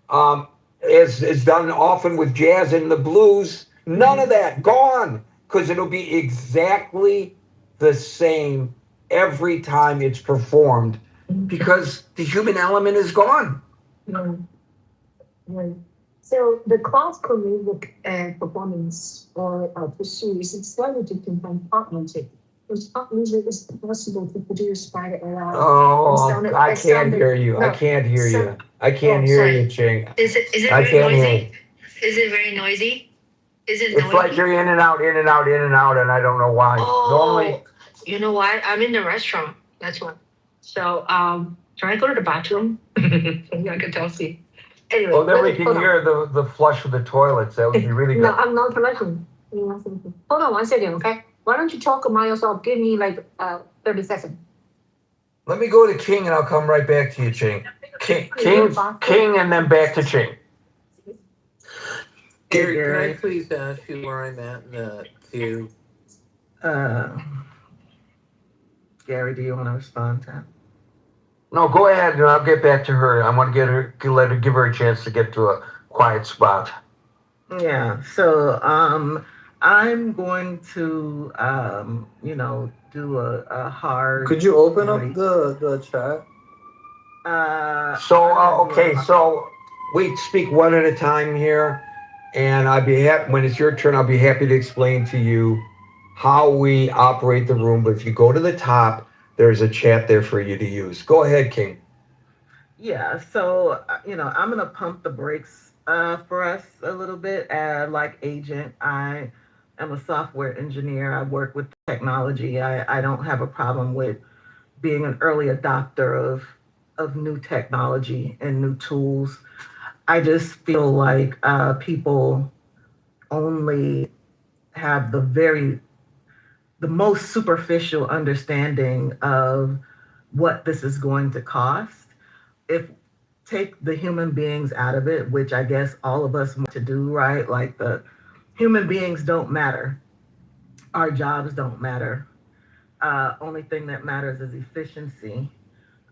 as is done often with jazz and the blues. None of that, gone, because it'll be exactly the same every time it's performed, because the human element is gone. Right. So the classical music performance or pursuits is slightly different from pop music. Because pop music is possible to produce by the AI. Oh, I can't hear you. I can't hear you. I can't hear you, Ching. Is it I very can't hear noisy? you. Is it very noisy? Is it It's like you're in and out, in and out, in and out, and I don't know why. Normally, you know what? I'm in the restaurant. That's why. So can I go to the bathroom? I can tell you. Anyway, well, then we can hear the flush of the toilets. That would be really good. No, I'm not flushing. Hold on 1 second, okay? Why don't you talk about yourself? Give me like 30 seconds. Let me go to King, and I'll come right back to you, Ching. King, and then back to Ching. Gary, can I please ask you where I'm at in the queue? Gary, do you want to respond to that? No, go ahead, and I'll get back to her. I want to give her a chance to get to a quiet spot. Yeah. So I'm going to do a hard. Could you open up the chat? Okay, so we speak one at a time here, and I'd be happy when it's your turn. I'll be happy to explain to you how we operate the room. But if you go to the top, there's a chat there for you to use. Go ahead, King. Yeah, so I'm gonna pump the brakes for us a little bit. Like Agent, I am a software engineer. I work with technology. I don't have a problem with being an early adopter of new technology and new tools. I just feel like people only have the most superficial understanding of what this is going to cost. If take the human beings out of it, which I guess all of us want to do, right? Like the human beings don't matter. Our jobs don't matter. Only thing that matters is efficiency.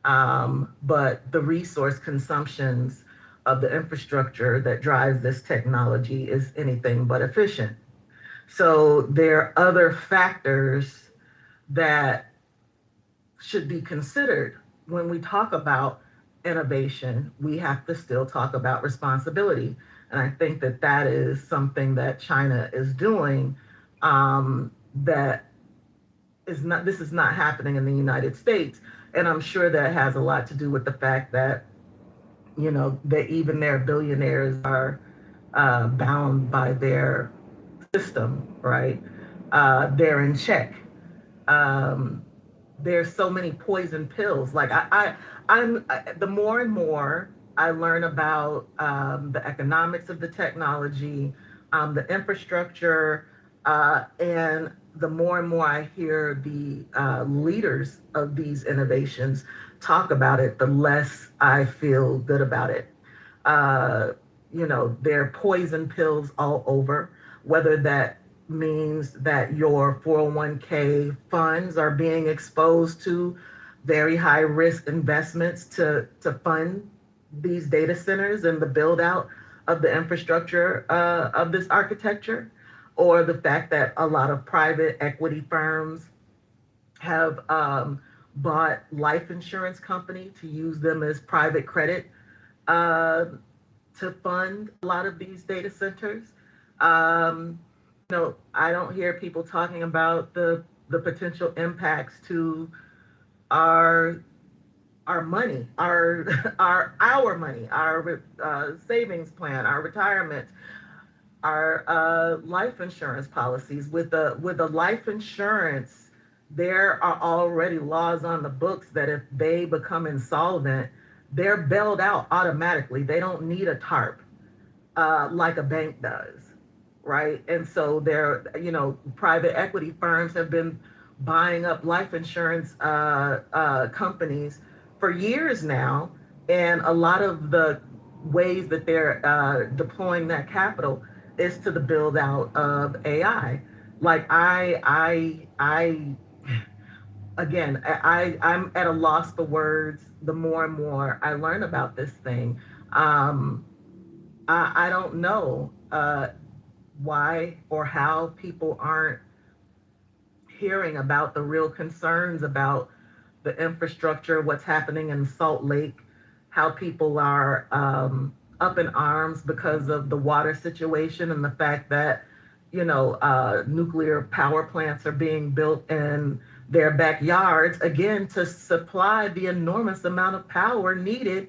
But the resource consumptions of the infrastructure that drives this technology is anything but efficient. So there are other factors that should be considered when we talk about innovation. We have to still talk about responsibility. And I think that is something that China is doing that this is not happening in the United States. And I'm sure that has a lot to do with the fact that, that even their billionaires are bound by their system, right? They're in check. There's so many poison pills. Like I'm the more and more I learn about the economics of the technology, the infrastructure, and the more and more I hear the leaders of these innovations talk about it, the less I feel good about it. There are poison pills all over, whether that means that your 401k funds are being exposed to very high risk investments to fund these data centers and the build out of the infrastructure of this architecture, or the fact that a lot of private equity firms have bought life insurance company to use them as private credit to fund a lot of these data centers. know, I don't hear people talking about the potential impacts to our money, our money, our savings plan, our retirement, our life insurance policies. With the life insurance, there are already laws on the books that if they become insolvent, they're bailed out automatically. They don't need a TARP like a bank does, right? And so there, private equity firms have been buying up life insurance companies for years now, and a lot of the ways that they're deploying that capital is to the build out of AI. Like I again, I'm at a loss for words. The more and more I learn about this thing, um, I don't know why or how people aren't hearing about the real concerns about the infrastructure, what's happening in Salt Lake, how people are up in arms because of the water situation and the fact that, nuclear power plants are being built in their backyards, again, to supply the enormous amount of power needed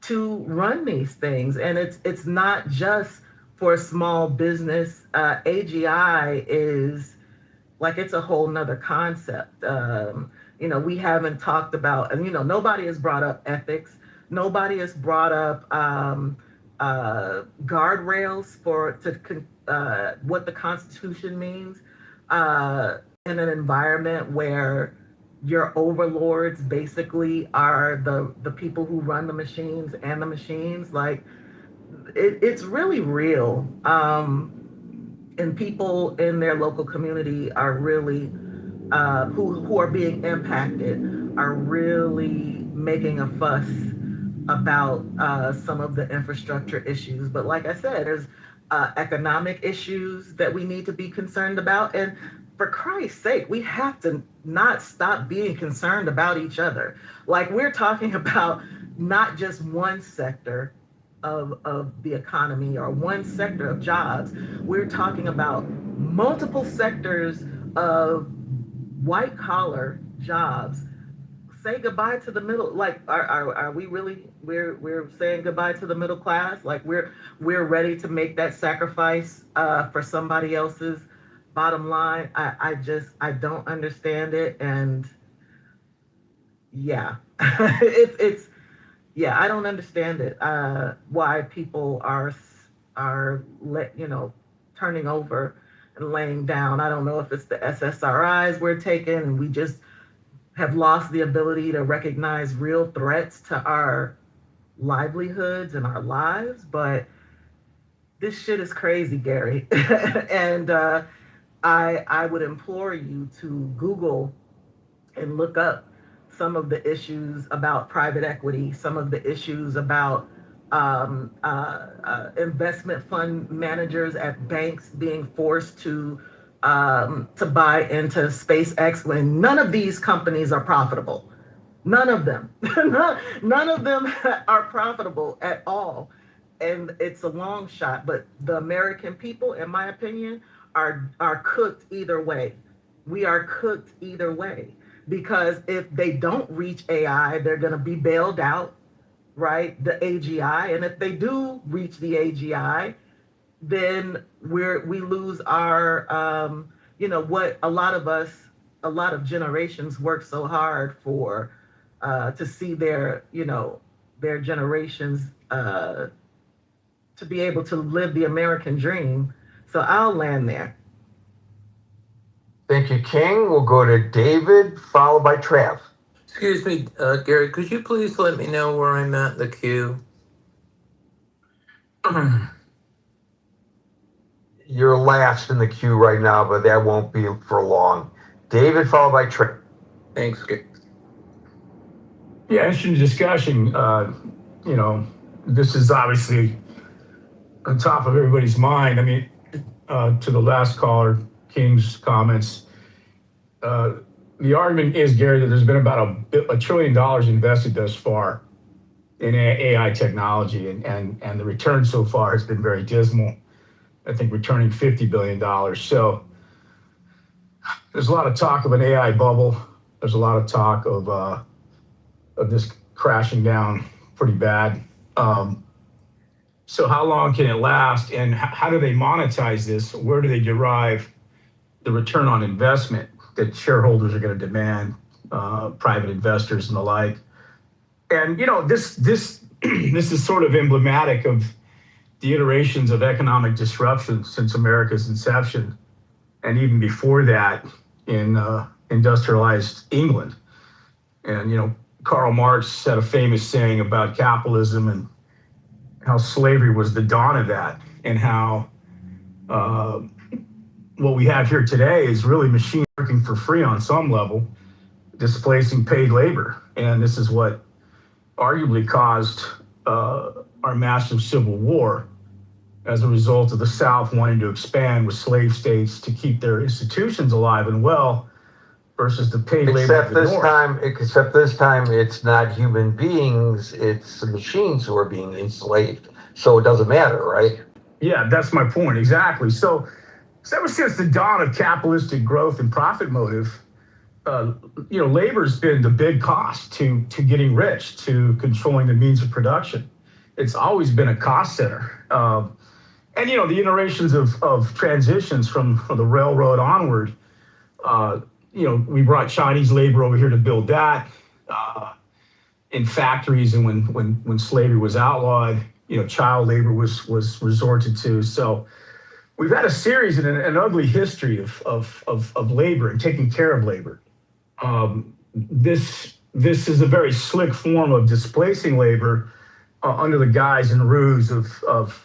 to run these things. And it's not just for a small business. AGI is like, it's a whole nother concept. We haven't talked about, and nobody has brought up ethics. Nobody has brought up guardrails what the Constitution means in an environment where your overlords basically are the people who run the machines, and the machines, like, it's really real. And people in their local community are really who are being impacted are really making a fuss about some of the infrastructure issues. But like I said, there's economic issues that we need to be concerned about. And for Christ's sake, we have to not stop being concerned about each other. Like, we're talking about not just one sector of the economy or one sector of jobs. We're talking about multiple sectors of white collar jobs. Say goodbye to the middle. Like, are we really, we're saying goodbye to the middle class? Like, we're ready to make that sacrifice for somebody else's bottom line. I don't understand it. And yeah, it's yeah, I don't understand it. Why people are turning over and laying down. I don't know if it's the SSRIs we're taking, and we just have lost the ability to recognize real threats to our livelihoods and our lives. But this shit is crazy, Gary. And I would implore you to Google and look up some of the issues about private equity, some of the issues about investment fund managers at banks being forced to buy into SpaceX when none of these companies are profitable. None of them. None of them are profitable at all. And it's a long shot, but the American people, in my opinion, are cooked either way. We are cooked either way. Because if they don't reach AI, they're going to be bailed out, right? The AGI. And if they do reach the AGI, then we lose our, what a lot of generations work so hard for, to see their generations to be able to live the American dream. So I'll land there. Thank you, King. We'll go to David, followed by Trav. Excuse me, Gary, could you please let me know where I'm at in the queue? You're last in the queue right now, but that won't be for long. David, followed by Trav. Thanks. Yeah, interesting discussion. This is obviously on top of everybody's mind. I mean, to the last caller, King's comments, the argument is, Gary, that there's been about $1 trillion invested thus far in AI technology, and the return so far has been very dismal. I think returning $50 billion. So there's a lot of talk of an AI bubble. There's a lot of talk of this crashing down pretty bad. So how long can it last, and how do they monetize this? Where do they derive the return on investment that shareholders are going to demand, private investors and the like? And this this is sort of emblematic of the iterations of economic disruption since America's inception, and even before that in industrialized England. And Karl Marx said a famous saying about capitalism and how slavery was the dawn of that, and how what we have here today is really machine working for free on some level, displacing paid labor. And this is what arguably caused our massive civil war as a result of the South wanting to expand with slave states to keep their institutions alive and well, versus the paid labor Except of the this North. time, it's not human beings, it's the machines who are being enslaved. So it doesn't matter, right? Yeah, that's my point, exactly. So ever since the dawn of capitalistic growth and profit motive, labor's been the big cost to getting rich, to controlling the means of production. It's always been a cost center. And the iterations of transitions from the railroad onward, we brought Chinese labor over here to build that in factories, and when slavery was outlawed, child labor was resorted to. So we've had a series and an ugly history of labor and taking care of labor. This is a very slick form of displacing labor under the guise and ruse of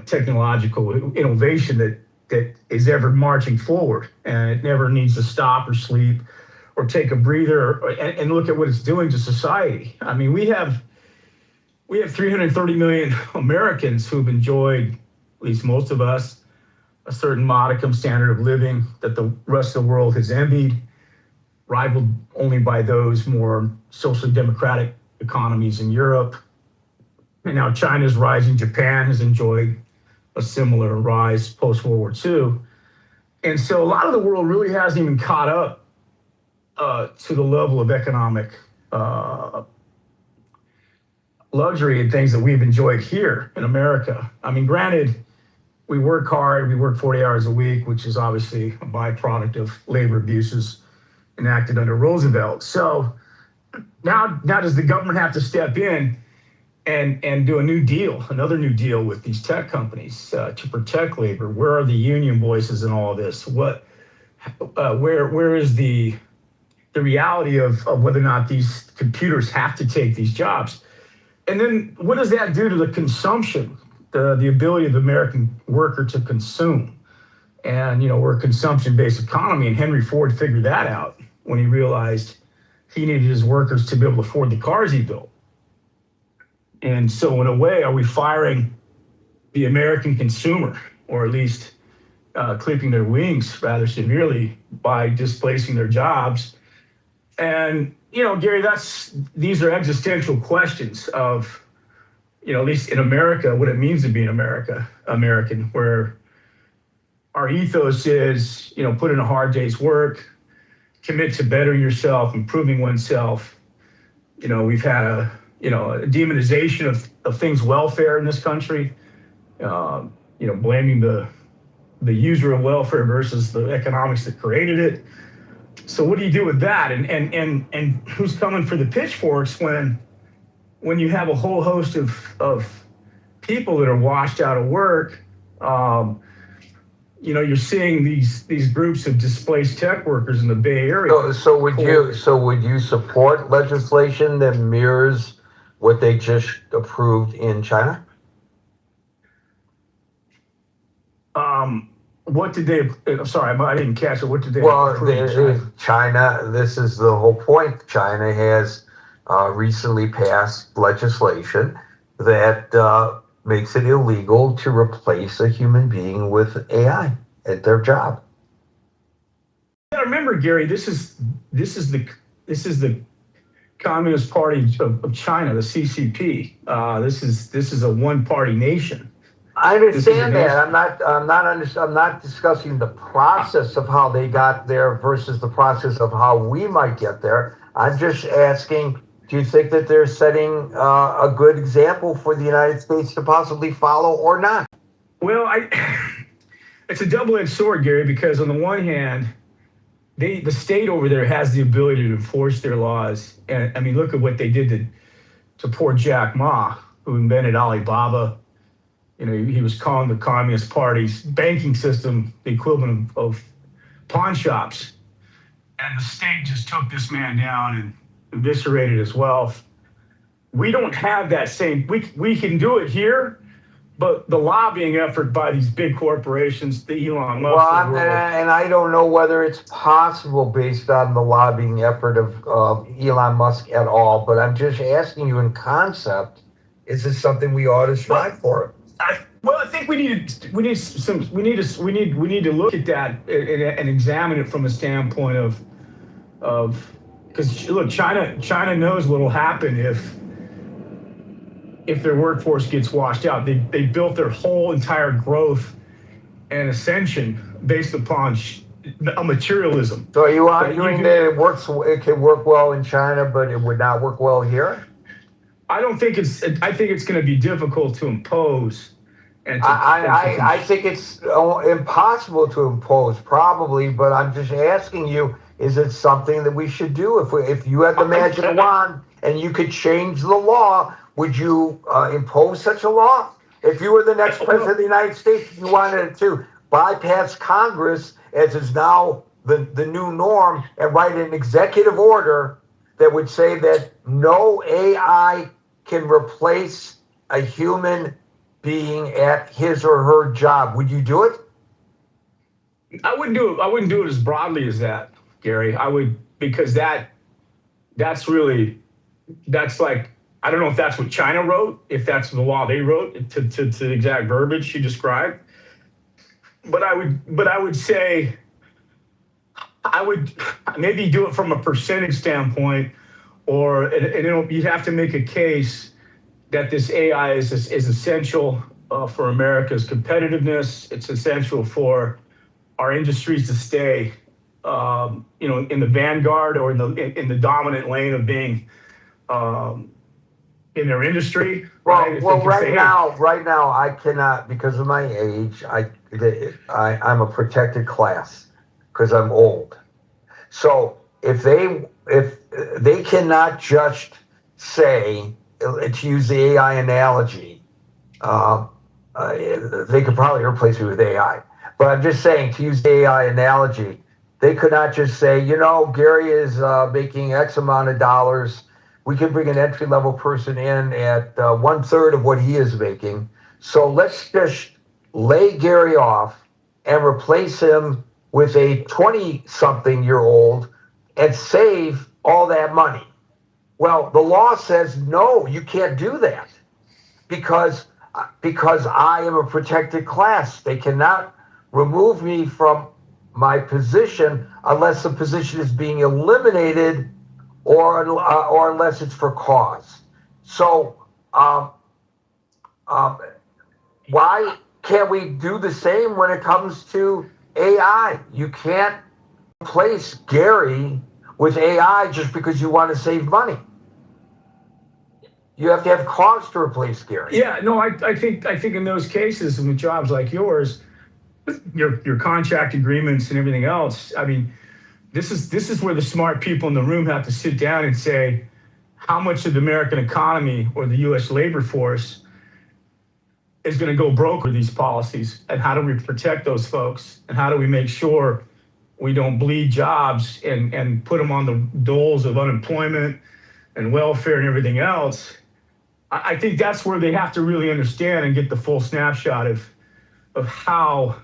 technological innovation that is ever marching forward, and it never needs to stop or sleep or take a breather and look at what it's doing to society. I mean, we have 330 million Americans who've enjoyed, at least most of us, a certain modicum standard of living that the rest of the world has envied, rivaled only by those more socially democratic economies in Europe. And now China's rising. Japan has enjoyed a similar rise post-World War II. And so a lot of the world really hasn't even caught up to the level of economic luxury and things that we've enjoyed here in America. I mean, granted, we work hard, we work 40 hours a week, which is obviously a byproduct of labor abuses enacted under Roosevelt. So now does the government have to step in and do another new deal with these tech companies to protect labor? Where are the union voices in all of this? Where is the reality of whether or not these computers have to take these jobs? And then what does that do to the consumption, the ability of the American worker to consume? And we're a consumption-based economy, and Henry Ford figured that out when he realized he needed his workers to be able to afford the cars he built. And so in a way, are we firing the American consumer, or at least clipping their wings rather severely by displacing their jobs? And, Gary, these are existential questions of, at least in America, what it means to be an American, where our ethos is, put in a hard day's work, commit to bettering yourself, improving oneself. We've had a demonization of things welfare in this country, blaming the user of welfare versus the economics that created it. So what do you do with that? And who's coming for the pitchforks when you have a whole host of people that are washed out of work? You're seeing these groups of displaced tech workers in the Bay Area. So would you support legislation that mirrors what they just approved in China? What did they? I'm sorry, I didn't catch it. What did they approve in China? China. This is the whole point. China has recently passed legislation that makes it illegal to replace a human being with AI at their job. Yeah, remember, Gary, this is the Communist Party of China, the CCP. This is a one-party nation. I understand This is that. I'm not discussing the process of how they got there versus the process of how we might get there. I'm just asking, do you think that they're setting a good example for the United States to possibly follow or not? Well, it's a double-edged sword, Gary, because on the one hand, the state over there has the ability to enforce their laws. And I mean, look at what they did to poor Jack Ma, who invented Alibaba. You know, he was calling the Communist Party's banking system the equivalent of pawn shops. And the state just took this man down and eviscerated his wealth. We don't have that same, we can do it here, but the lobbying effort by these big corporations, the Elon Musk. Well, and I don't know whether it's possible based on the lobbying effort of Elon Musk at all, but I'm just asking you in concept, is this something we ought to strive for? I think we need to look at that and examine it from a standpoint of because look, China knows what will happen if their workforce gets washed out. They built their whole entire growth and ascension based upon a materialism. So are you arguing that it can work well in China, but it would not work well here? I think it's going to be difficult to impose. And I think it's impossible to impose, probably, but I'm just asking you, is it something that we should do? If you had the magic wand and you could change the law, would you impose such a law? If you were the next president of the United States, you wanted to bypass Congress, as is now the new norm, and write an executive order that would say that no AI can replace a human being at his or her job, would you do it? I wouldn't do it as broadly as that, Gary. I would, because that's like, I don't know if that's what China wrote, if that's the law they wrote to the exact verbiage you described. But I would say I would maybe do it from a percentage standpoint, or you'd have to make a case that this AI is essential for America's competitiveness. It's essential for our industries to stay, in the vanguard or in the dominant lane of being in their industry. Right now, I cannot, because of my age. I'm a protected class because I'm old. So if they cannot just say, to use the AI analogy, they could probably replace me with AI. But I'm just saying, to use the AI analogy, they could not just say, Gary is making X amount of dollars. We can bring an entry-level person in at 1/3 of what he is making. So let's just lay Gary off and replace him with a 20-something-year-old and save all that money. Well, the law says, no, you can't do that because I am a protected class. They cannot remove me from my position unless the position is being eliminated or unless it's for cause. So why can't we do the same when it comes to AI? You can't replace Gary with AI just because you want to save money. You have to have cause to replace Gary. Yeah, no, I think in those cases, with jobs like yours, your contract agreements and everything else, I mean, this is where the smart people in the room have to sit down and say, how much of the American economy or the U.S. labor force is going to go broke with these policies, and how do we protect those folks, and how do we make sure we don't bleed jobs and put them on the doles of unemployment and welfare and everything else. I think that's where they have to really understand and get the full snapshot of how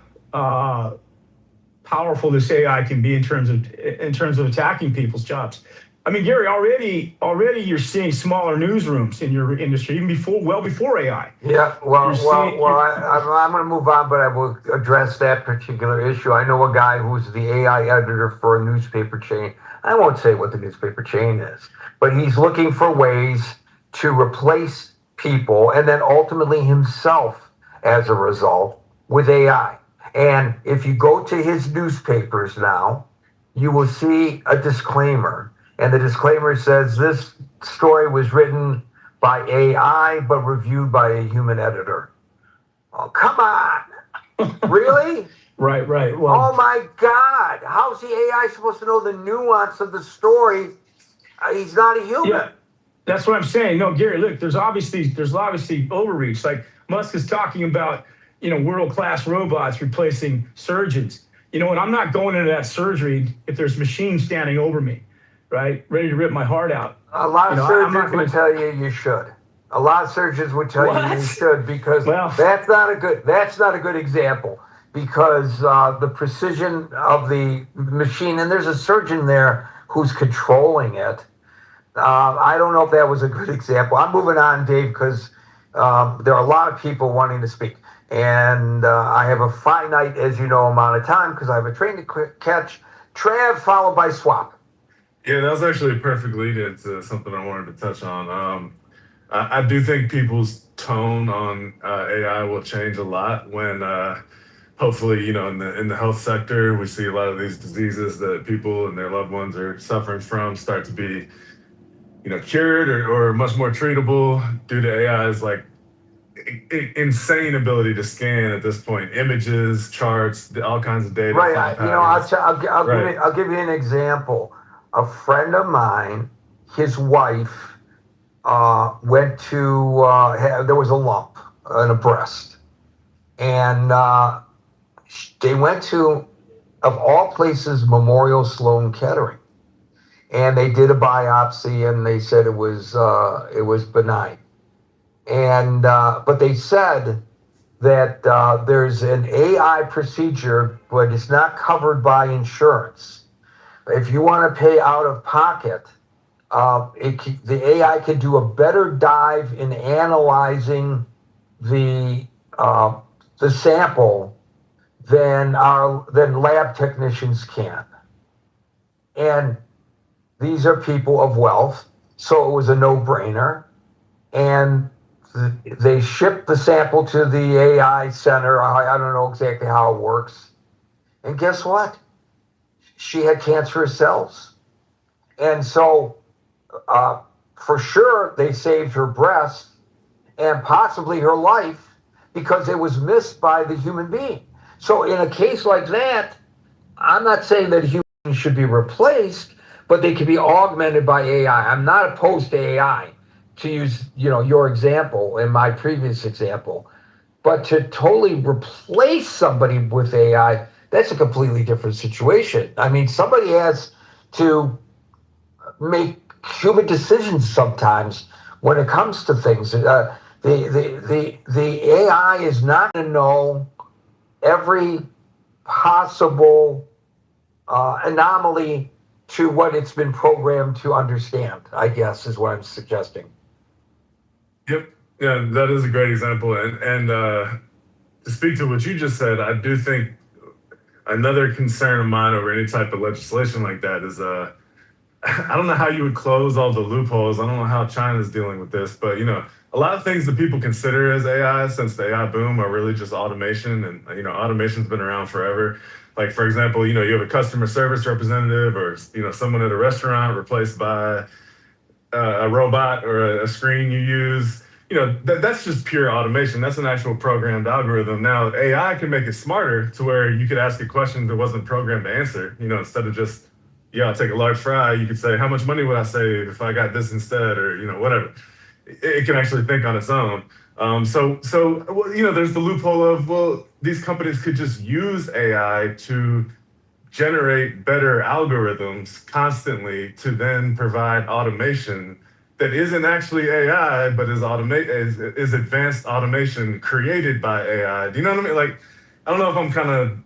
powerful this AI can be in terms of attacking people's jobs. I mean, Gary, already you're seeing smaller newsrooms in your industry, even before AI. Yeah, I'm going to move on, but I will address that particular issue. I know a guy who's the AI editor for a newspaper chain. I won't say what the newspaper chain is, but he's looking for ways to replace people and then ultimately himself as a result with AI. And if you go to his newspapers now, you will see a disclaimer. And the disclaimer says this story was written by AI, but reviewed by a human editor. Oh, come on. Really? Right. Oh my God. How's the AI supposed to know the nuance of the story? He's not a human. Yeah, that's what I'm saying. No, Gary, look, there's obviously overreach. Like Musk is talking about, world-class robots replacing surgeons. And I'm not going into that surgery if there's machines standing over me, right? Ready to rip my heart out. A lot of surgeons would tell you should. A lot of surgeons would tell you should, because that's not a good example, because the precision of the machine, and there's a surgeon there who's controlling it. I don't know if that was a good example. I'm moving on, Dave, because there are a lot of people wanting to speak. And I have a finite, as you know, amount of time because I have a train to catch. Trav, followed by Swap. Yeah, that was actually a perfect lead into something I wanted to touch on. I do think people's tone on AI will change a lot when hopefully, in the health sector, we see a lot of these diseases that people and their loved ones are suffering from start to be, cured or much more treatable due to AI's like insane ability to scan at this point, images, charts, all kinds of data. Right. I'll give you an example. A friend of mine, his wife, went to there was a lump in a breast, and they went to, of all places, Memorial Sloan Kettering, and they did a biopsy, and they said it was benign, and but they said that there's an AI procedure, but it's not covered by insurance. If you want to pay out of pocket, the AI can do a better dive in analyzing the sample than lab technicians can. And these are people of wealth, so it was a no-brainer. And they shipped the sample to the AI center. I don't know exactly how it works. And guess what? She had cancerous cells. And so for sure, they saved her breast and possibly her life because it was missed by the human being. So in a case like that, I'm not saying that humans should be replaced, but they can be augmented by AI. I'm not opposed to AI, to use your example and my previous example, but to totally replace somebody with AI, that's a completely different situation. I mean, somebody has to make human decisions sometimes when it comes to things. The AI is not going to know every possible anomaly to what it's been programmed to understand, I guess, is what I'm suggesting. Yep. Yeah, that is a great example. And to speak to what you just said, I do think another concern of mine over any type of legislation like that is I don't know how you would close all the loopholes. I don't know how China's dealing with this, but a lot of things that people consider as AI since the AI boom are really just automation, and automation's been around forever. Like, for example, you have a customer service representative or someone at a restaurant replaced by a robot or a screen you use. That's just pure automation. That's an actual programmed algorithm. Now AI can make it smarter to where you could ask a question that wasn't programmed to answer. Instead of just, I'll take a large fry, you could say, how much money would I save if I got this instead, or whatever. It can actually think on its own. So there's the loophole of, these companies could just use AI to generate better algorithms constantly to then provide automation that isn't actually AI, but is advanced automation created by AI. Do you know what I mean? Like, I don't know if I'm kind of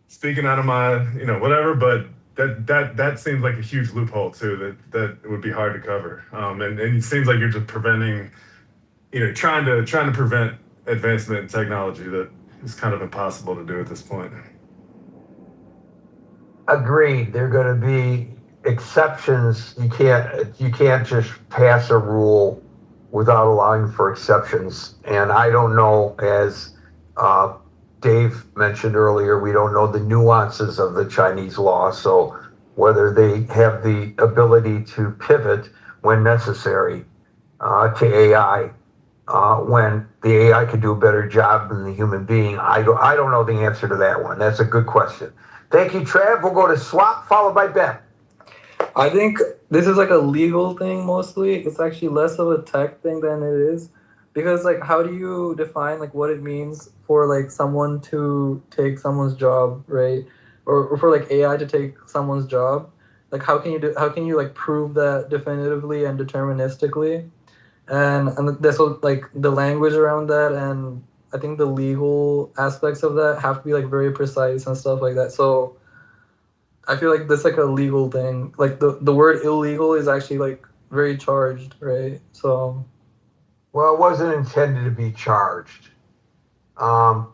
speaking out of my, whatever, but that seems like a huge loophole too, that would be hard to cover. And it seems like you're just preventing, trying to prevent advancement in technology that is kind of impossible to do at this point. Agreed. There are going to be exceptions. You can't just pass a rule without allowing for exceptions. And I don't know, as Dave mentioned earlier, we don't know the nuances of the Chinese law, so whether they have the ability to pivot when necessary to AI, when the AI could do a better job than the human being. I don't know the answer to that one. That's a good question. Thank you, Trav. We'll go to Swap, followed by Ben. I think this is like a legal thing mostly. It's actually less of a tech thing than it is. Because like how do you define like what it means for like someone to take someone's job, right? Or for like AI to take someone's job? Like how can you like prove that definitively and deterministically? And there's like the language around that, and I think the legal aspects of that have to be like very precise and stuff like that. So I feel like that's like a legal thing. Like the word illegal is actually like very charged, right? So Well, it wasn't intended to be charged. But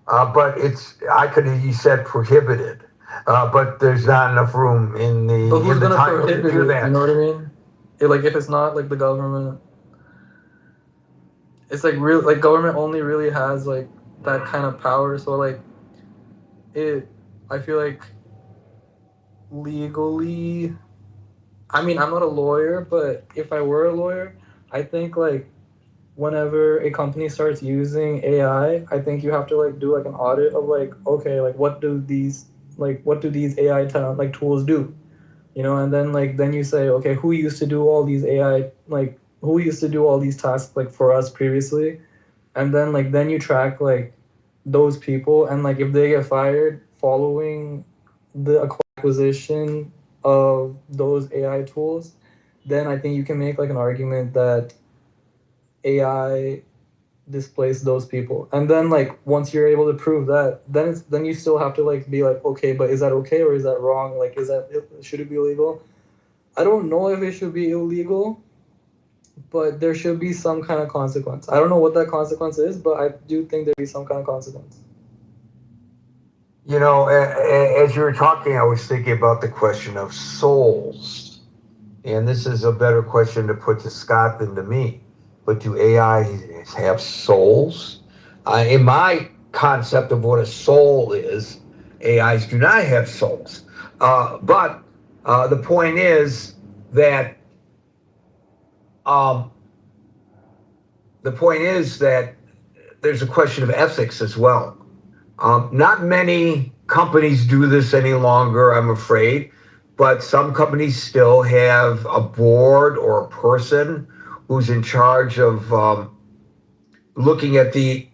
I could have, you said prohibited, but there's not enough room in the but who's gonna title to prohibit do it? that. You know what I mean? Like if it's not like the government, it's like real like government only really has like that kind of power. So like I feel like legally, I mean, I'm not a lawyer, but if I were a lawyer, I think like whenever a company starts using AI, I think you have to like do like an audit of like, okay, like what do these AI like tools do? You know, and then you say, okay, who used to do all these AI like who used to do all these tasks like for us previously? And then you track like those people, and like if they get fired following the acquisition of those AI tools, then I think you can make like an argument that AI displaced those people. And then like once you're able to prove that, then you still have to like be like, okay, but is that okay or is that wrong? Like should it be illegal? I don't know if it should be illegal, but there should be some kind of consequence. I don't know what that consequence is, but I do think there'd be some kind of consequence. As you were talking, I was thinking about the question of souls. And this is a better question to put to Scott than to me. But do AIs have souls? In my concept of what a soul is, AIs do not have souls. But the point is that there's a question of ethics as well. Not many companies do this any longer, I'm afraid, but some companies still have a board or a person who's in charge of looking at the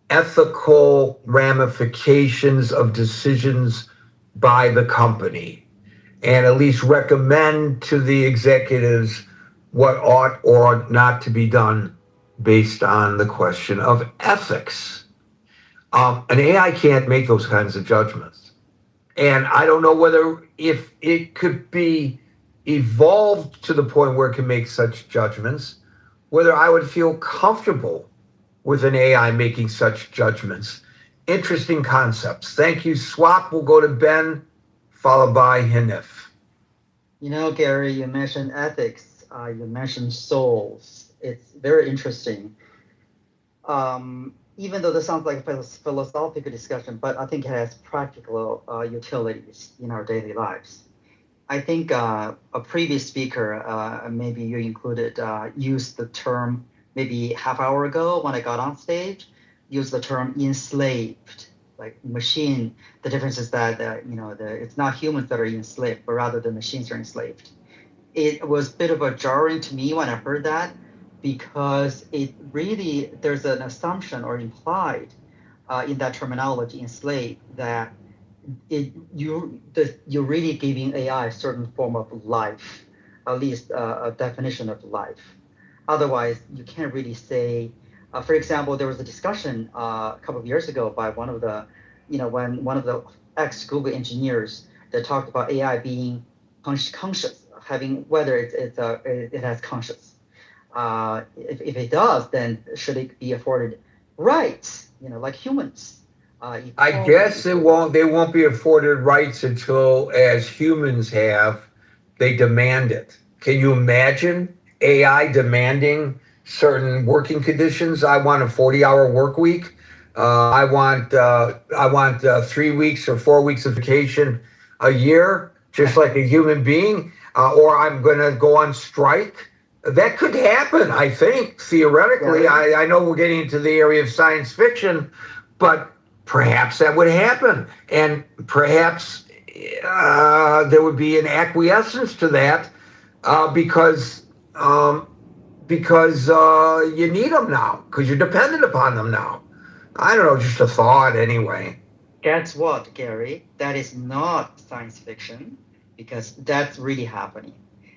ethical ramifications of decisions by the company and at least recommend to the executives what ought or ought not to be done based on the question of ethics. An AI can't make those kinds of judgments. And I don't know whether if it could be evolved to the point where it can make such judgments, whether I would feel comfortable with an AI making such judgments. Interesting concepts. Thank you. Swap will go to Ben, followed by Hanif. Gary, you mentioned ethics. You mentioned souls. It's very interesting. Even though this sounds like a philosophical discussion, but I think it has practical utilities in our daily lives. I think a previous speaker, maybe you included, used the term maybe half hour ago when I got on stage, used the term enslaved, like machine. The difference is that it's not humans that are enslaved, but rather the machines are enslaved. It was a bit of a jarring to me when I heard that, because there's an assumption or implied in that terminology, enslaved, that you're really giving AI a certain form of life, at least a definition of life. Otherwise, you can't really say. For example, there was a discussion a couple of years ago by one of the ex-Google engineers that talked about AI being conscious, having whether it has conscience. If it does, then should it be afforded rights, like humans? I guess they won't be afforded rights until, as humans have, they demand it. Can you imagine AI demanding certain working conditions? I want a 40-hour work week. I want 3 weeks or 4 weeks of vacation a year, just like a human being, or I'm going to go on strike. That could happen, I think, theoretically. Yeah. I know we're getting into the area of science fiction, but perhaps that would happen. And perhaps there would be an acquiescence to that because you need them now, because you're dependent upon them now. I don't know, just a thought anyway. Guess what, Gary? That is not science fiction because that's really happening.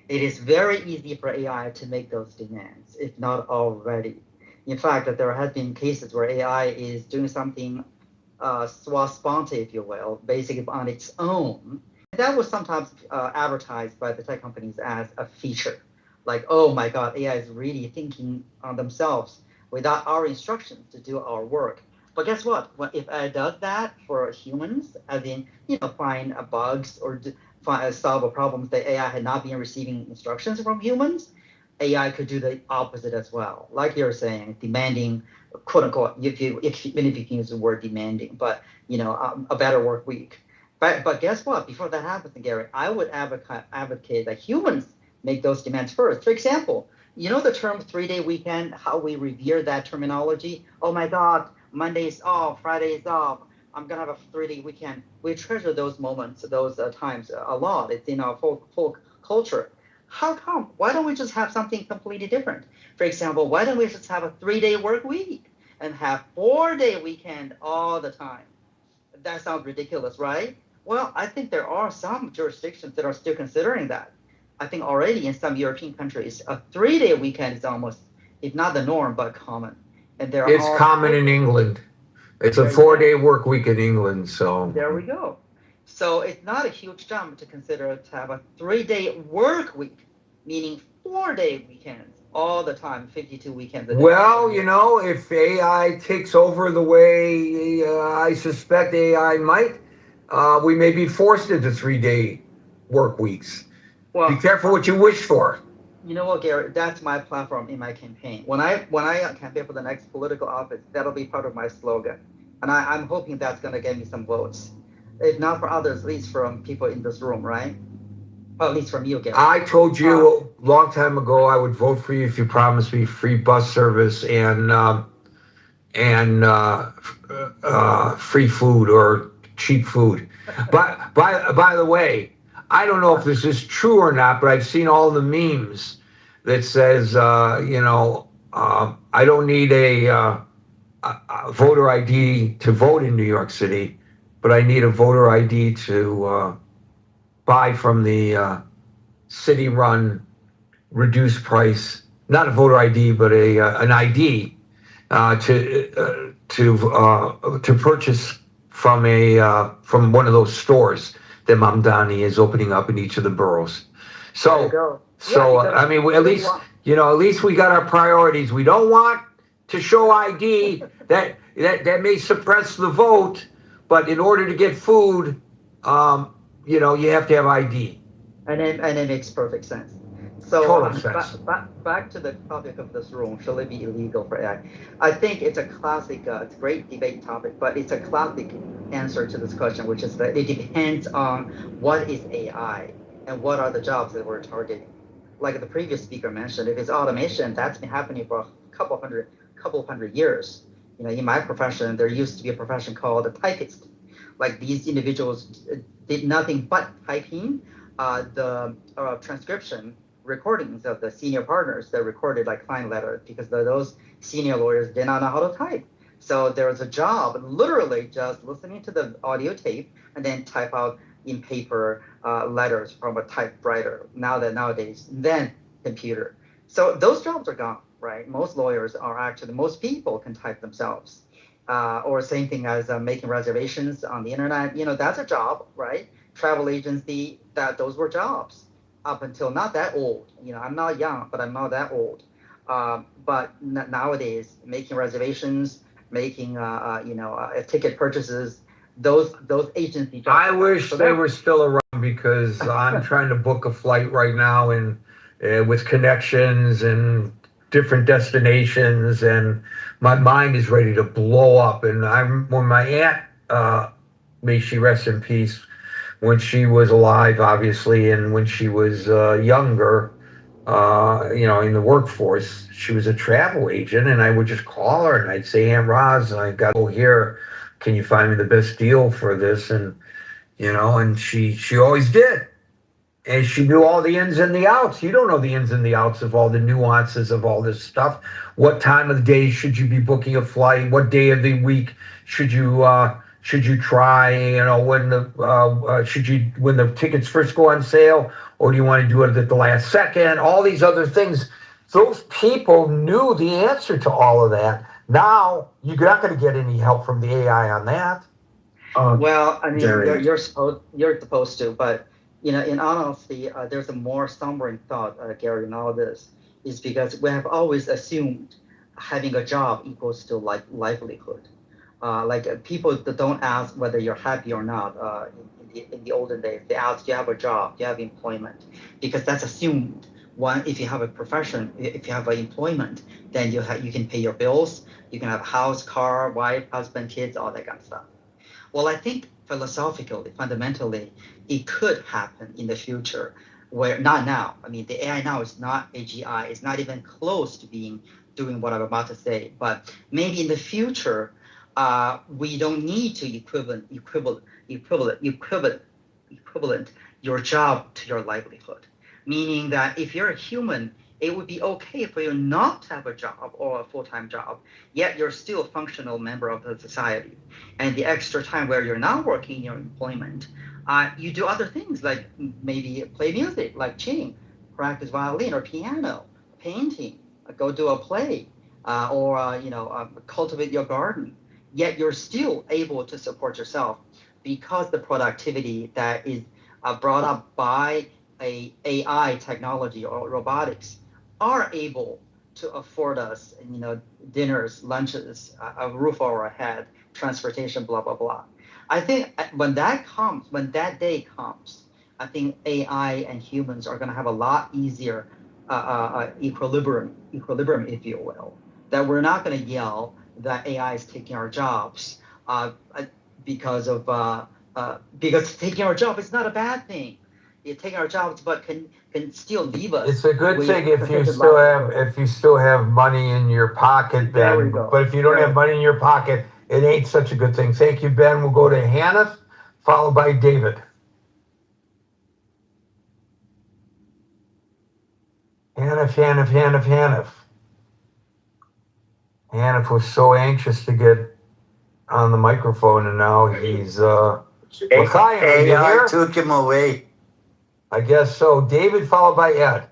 It is very easy for AI to make those demands, if not already. In fact, there have been cases where AI is doing something sua sponte, if you will, basically on its own. That was sometimes advertised by the tech companies as a feature. Like, oh my God, AI is really thinking on themselves without our instructions to do our work. But guess what? If AI does that for humans, as in, find bugs or solve problems that AI had not been receiving instructions from humans, AI could do the opposite as well. Like you're saying, demanding, quote unquote, even if you can use the word demanding, but a better work week. But guess what? Before that happens, Gary, I would advocate that humans make those demands first. For example, the term 3-day weekend, how we revere that terminology. Oh my God, Monday is off, Friday is off. I'm gonna have a 3-day weekend. We treasure those moments, those times a lot. It's in our folk culture. How come? Why don't we just have something completely different? For example, why don't we just have a 3-day work week and have 4-day weekend all the time? That sounds ridiculous, right? Well, I think there are some jurisdictions that are still considering that. I think already in some European countries, a 3-day weekend is almost, if not the norm, but common. And there It's are common in England. It's a 4-day work week in England, so. There we go. So it's not a huge jump to consider to have a 3-day work week, meaning 4-day weekends all the time, 52 weekends a day. Well, if AI takes over the way I suspect AI might, we may be forced into 3-day work weeks. Well, be careful what you wish for. You know what, Gary? That's my platform in my campaign. When I campaign for the next political office, that'll be part of my slogan. And I'm hoping that's going to get me some votes. If not for others, at least from people in this room, right? Well, at least from you, Gary. I told you a long time ago I would vote for you if you promised me free bus service and free food or cheap food. But by the way, I don't know if this is true or not, but I've seen all the memes that says, I don't need a voter ID to vote in New York City, but I need a voter ID to buy from the city-run reduced price, not a voter ID, but an ID to purchase from one of those stores that Mamdani is opening up in each of the boroughs. So I mean, at least we got our priorities. We don't want to show ID that may suppress the vote, but in order to get food, you have to have ID. And it makes perfect sense. So Total sense. Back to the topic of this room, shall it be illegal for AI? I think it's a classic, it's a great debate topic, but it's a classic answer to this question, which is that it depends on what is AI and what are the jobs that we're targeting. Like the previous speaker mentioned, if it's automation, that's been happening for a couple hundred years. In my profession, there used to be a profession called a typist. Like these individuals did nothing but typing the transcription recordings of the senior partners that recorded like client letters because those senior lawyers did not know how to type. So there was a job literally just listening to the audio tape and then type out in paper letters from a typewriter. Nowadays, then computer. So those jobs are gone, right? Most lawyers are actually, most people can type themselves. Or same thing as making reservations on the internet. That's a job, right? Travel agency, those were jobs up until not that old. I'm not young, but I'm not that old. But nowadays, making reservations, making ticket purchases, those agency jobs. I wish they were still around because I'm trying to book a flight right now and with connections and different destinations, and my mind is ready to blow up. And when my aunt, may she rest in peace, when she was alive, obviously, and when she was younger, in the workforce, she was a travel agent, and I would just call her and I'd say, Aunt Roz, I got to go here. Can you find me the best deal for this? And she always did. And she knew all the ins and the outs. You don't know the ins and the outs of all the nuances of all this stuff. What time of the day should you be booking a flight? What day of the week should you try? When the tickets first go on sale, or do you want to do it at the last second? All these other things. Those people knew the answer to all of that. Now you're not going to get any help from the AI on that. Well, I mean, Gary. you're supposed to, but in honesty, there's a more sombering thought, Gary, in all this, is because we have always assumed having a job equals to like livelihood. People that don't ask whether you're happy or not. In the olden days, they ask, do you have a job? Do you have employment? Because that's assumed. One, if you have a profession, if you have an employment, then you can pay your bills. You can have a house, car, wife, husband, kids, all that kind of stuff. Well, I think philosophically, fundamentally, it could happen in the future, where not now. I mean, the AI now is not AGI. It's not even close to doing what I'm about to say. But maybe in the future, we don't need to equivalent your job to your livelihood. Meaning that if you're a human, it would be okay for you not to have a job or a full-time job, yet you're still a functional member of the society. And the extra time where you're not working in your employment, you do other things like maybe play music, like sing, practice violin or piano, painting, go do a play, or cultivate your garden. Yet you're still able to support yourself because the productivity that is brought up by a AI technology or robotics are able to afford us, dinners, lunches, a roof over our head, transportation, blah, blah, blah. I think when that day comes, I think AI and humans are going to have a lot easier equilibrium, if you will. That we're not going to yell that AI is taking our jobs because taking our job is not a bad thing. You take our jobs, but can still leave us. It's a good thing if you still have money in your pocket, There we Ben. go. But if you don't have money in your pocket, it ain't such a good thing. Thank you, Ben. We'll go to Hannah, followed by David. Hannah was so anxious to get on the microphone, and now he's L'chaim, are you AI here? took him away. I guess so. David, followed by Ed.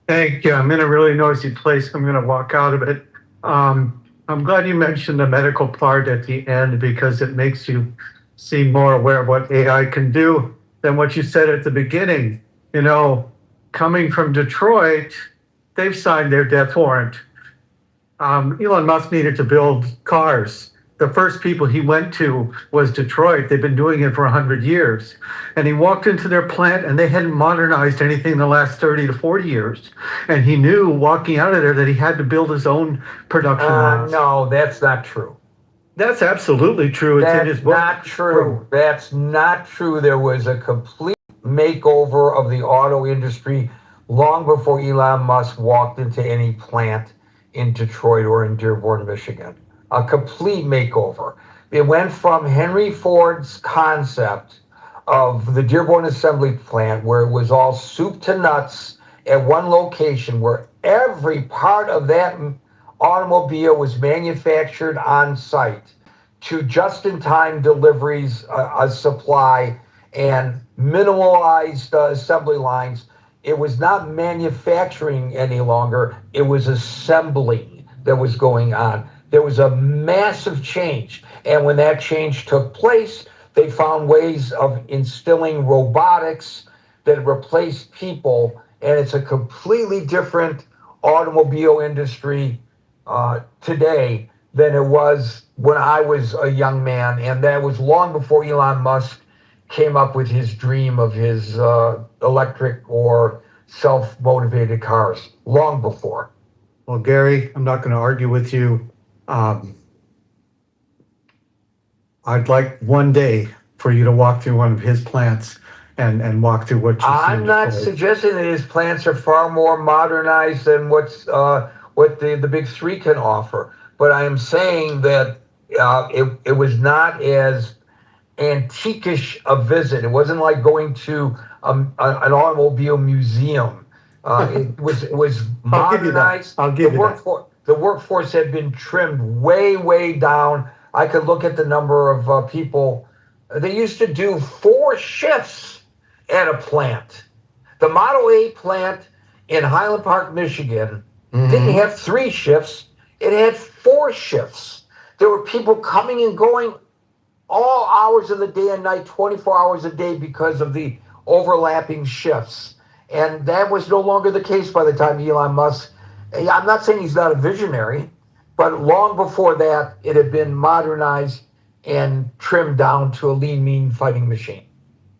Thank you. I'm in a really noisy place. I'm going to walk out of it. I'm glad you mentioned the medical part at the end because it makes you seem more aware of what AI can do than what you said at the beginning. Coming from Detroit, they've signed their death warrant. Elon Musk needed to build cars. The first people he went to was Detroit. They've been doing it for 100 years. And he walked into their plant and they hadn't modernized anything in the last 30 to 40 years. And he knew walking out of there that he had to build his own production lines. No, that's not true. That's absolutely true. It's in his book. That's not true. That's not true. There was a complete makeover of the auto industry long before Elon Musk walked into any plant in Detroit or in Dearborn, Michigan. A complete makeover. It went from Henry Ford's concept of the Dearborn assembly plant, where it was all soup to nuts at one location, where every part of that automobile was manufactured on site, to just-in-time deliveries, a supply, and minimalized assembly lines. It was not manufacturing any longer. It was assembling that was going on. There was a massive change. And when that change took place, they found ways of instilling robotics that replaced people. And it's a completely different automobile industry today than it was when I was a young man. And that was long before Elon Musk came up with his dream of his electric or self-motivated cars. Long before. Well, Gary, I'm not going to argue with you. I'd like one day for you to walk through one of his plants and walk through what you see. I'm not suggesting that his plants are far more modernized than what the big three can offer, but I am saying that it was not as antiquish a visit. It wasn't like going to an automobile museum. It was modernized. I'll give you that. The workforce had been trimmed way down. I could look at the number of people. They used to do 4 shifts at a plant. The Model A plant in Highland Park, Michigan, didn't have 3 shifts. It had 4 shifts. There were people coming and going all hours of the day and night, 24 hours a day, because of the overlapping shifts. And that was no longer the case by the time Elon Musk. I'm not saying he's not a visionary, but long before that, it had been modernized and trimmed down to a lean, mean fighting machine.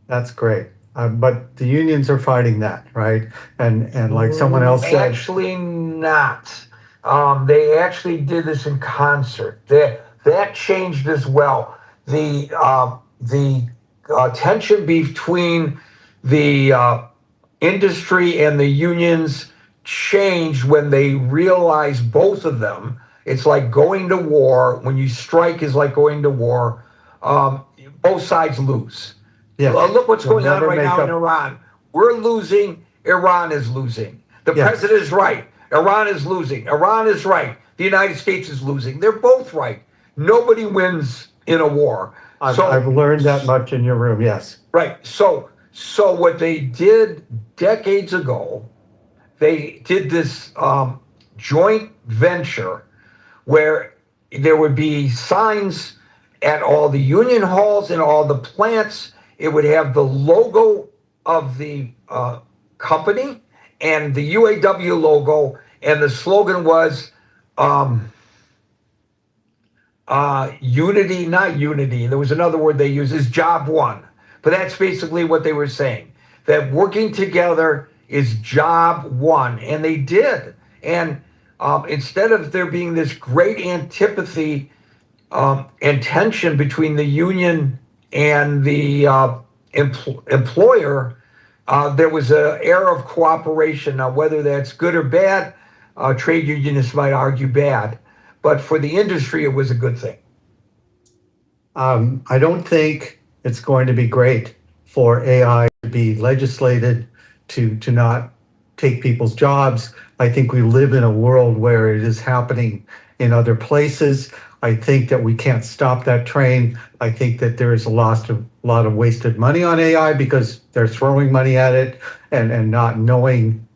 That's great. But the unions are fighting that, right? And like someone else said, actually not. They actually did this in concert. That changed as well. The tension between the industry and the unions changed when they realized, both of them, it's like going to war. When you strike is like going to war. Both sides lose. yes, Look what's you'll going on never right make now up. in Iran. We're losing. Iran is losing. The Yes. president is right. Iran is losing. Iran is right. The United States is losing. They're both right. Nobody wins in a war. I've learned that much in your room. Yes. Right. So what they did decades ago, they did this joint venture where there would be signs at all the union halls and all the plants. It would have the logo of the company and the UAW logo, and the slogan was unity, not unity. There was another word they used, is job one. But that's basically what they were saying, that working together is job one. And they did. And instead of there being this great antipathy and tension between the union and the employer, there was an era of cooperation. Now, whether that's good or bad, trade unionists might argue bad. But for the industry, it was a good thing. I don't think it's going to be great for AI to be legislated to not take people's jobs. I think we live in a world where it is happening in other places. I think that we can't stop that train. I think that there is a lot of wasted money on AI because they're throwing money at it and not knowing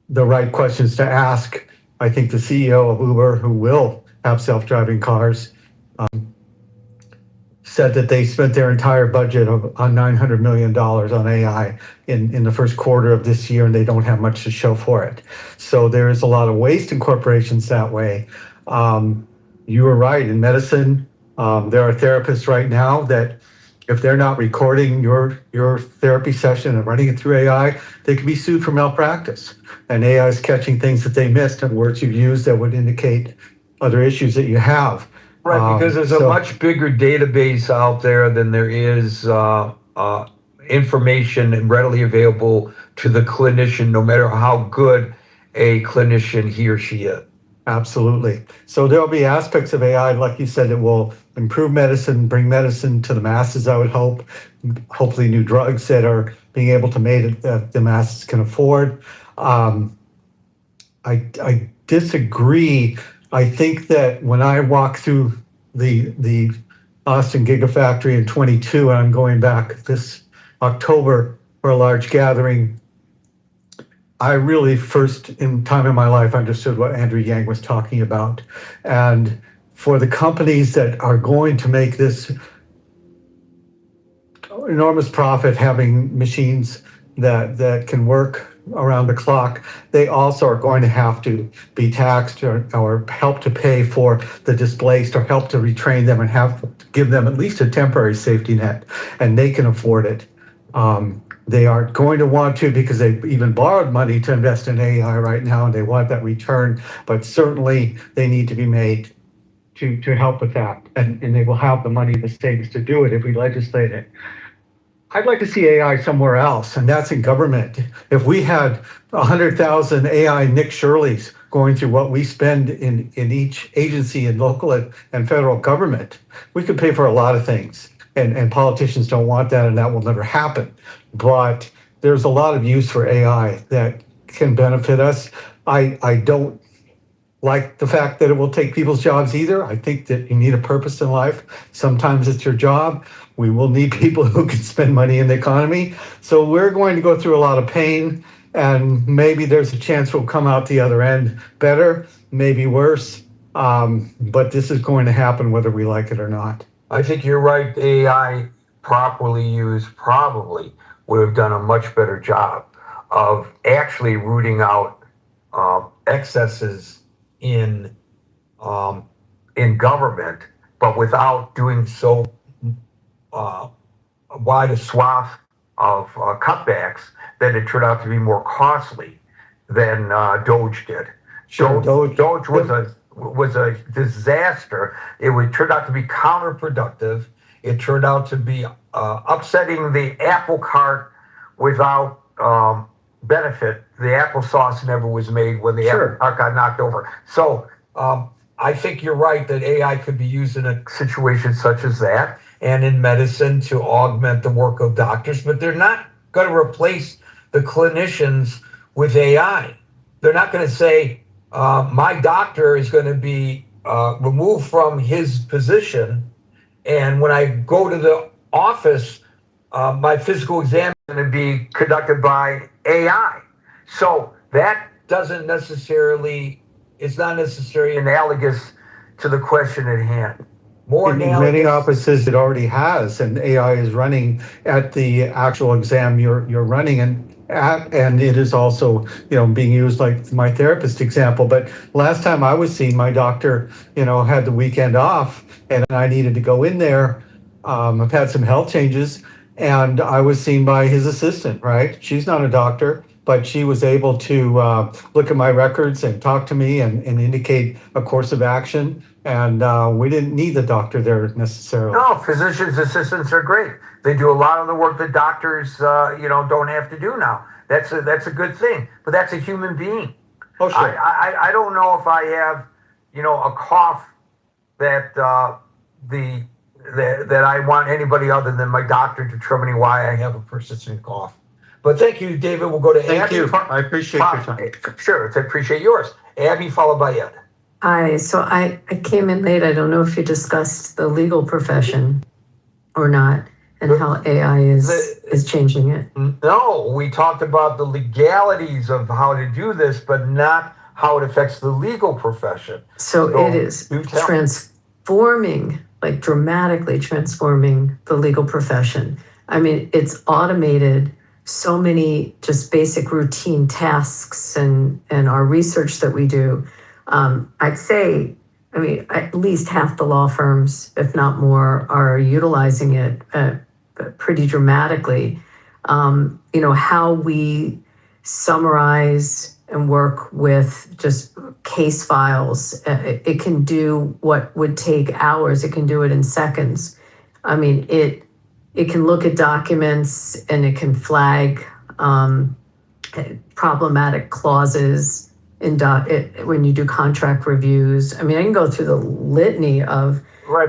the right questions to ask. I think the CEO of Uber, who will have self-driving cars, said that they spent their entire budget on $900 million on AI in the first quarter of this year, and they don't have much to show for it. So there is a lot of waste in corporations that way. You were right. In medicine, there are therapists right now that if they're not recording your therapy session and running it through AI, they could be sued for malpractice. And AI is catching things that they missed and words you've used that would indicate other issues that you have. Right, because there's a much bigger database out there than there is information readily available to the clinician, no matter how good a clinician he or she is. Absolutely. So there'll be aspects of AI, like you said, that will improve medicine, bring medicine to the masses, I would hope. Hopefully new drugs that are being able to make it that the masses can afford. I disagree. I think that when I walk through the Austin Gigafactory in 22, and I'm going back this October for a large gathering, I really first in time in my life understood what Andrew Yang was talking about. And for the companies that are going to make this enormous profit having machines that can work around the clock, they also are going to have to be taxed or help to pay for the displaced or help to retrain them and have to give them at least a temporary safety net, and they can afford it. They aren't going to want to because they've even borrowed money to invest in AI right now, and they want that return. But certainly they need to be made to help with that. And they will have the money, the savings to do it if we legislate it. I'd like to see AI somewhere else, and that's in government. If we had 100,000 AI Nick Shirleys going through what we spend in each agency in local and federal government, we could pay for a lot of things. And politicians don't want that, and that will never happen. But there's a lot of use for AI that can benefit us. I don't like the fact that it will take people's jobs either. I think that you need a purpose in life. Sometimes it's your job. We will need people who can spend money in the economy. So we're going to go through a lot of pain, and maybe there's a chance we'll come out the other end better, maybe worse. But this is going to happen whether we like it or not. I think you're right. AI properly used probably would have done a much better job of actually rooting out excesses in government, but without doing so wide a swath of cutbacks that it turned out to be more costly than Doge did. Sure, Doge was a disaster. It turned out to be counterproductive. It turned out to be upsetting the apple cart without benefit. The applesauce never was made when the apple cart got knocked over. So I think you're right that AI could be used in a situation such as that and in medicine to augment the work of doctors, but they're not going to replace the clinicians with AI. They're not going to say, my doctor is going to be removed from his position, and when I go to the office, my physical exam is going to be conducted by AI. So that doesn't necessarily, it's not necessarily analogous to the question at hand. In many offices, it already has, and AI is running at the actual exam you're running, and it is also, being used like my therapist example. But last time I was seen, my doctor, had the weekend off, and I needed to go in there. I've had some health changes, and I was seen by his assistant, right? She's not a doctor, but she was able to look at my records and talk to me and indicate a course of action. And we didn't need the doctor there necessarily. No, physicians' assistants are great. They do a lot of the work that doctors, don't have to do now. That's a good thing. But that's a human being. Oh, sure. I don't know if I have, a cough that that I want anybody other than my doctor determining why I have a persistent cough. But thank you, David. We'll go to Abby. Thank you. I appreciate your time. Sure, I appreciate yours. Abby, followed by Ed. Hi, so I came in late. I don't know if you discussed the legal profession or not and how AI is changing it. No, we talked about the legalities of how to do this, but not how it affects the legal profession. So it is transforming, like dramatically transforming the legal profession. I mean, it's automated so many just basic routine tasks and our research that we do. I'd say, at least half the law firms, if not more, are utilizing it pretty dramatically. How we summarize and work with just case files, it can do what would take hours. It can do it in seconds. It can look at documents and it can flag problematic clauses when you do contract reviews. I can go through the litany of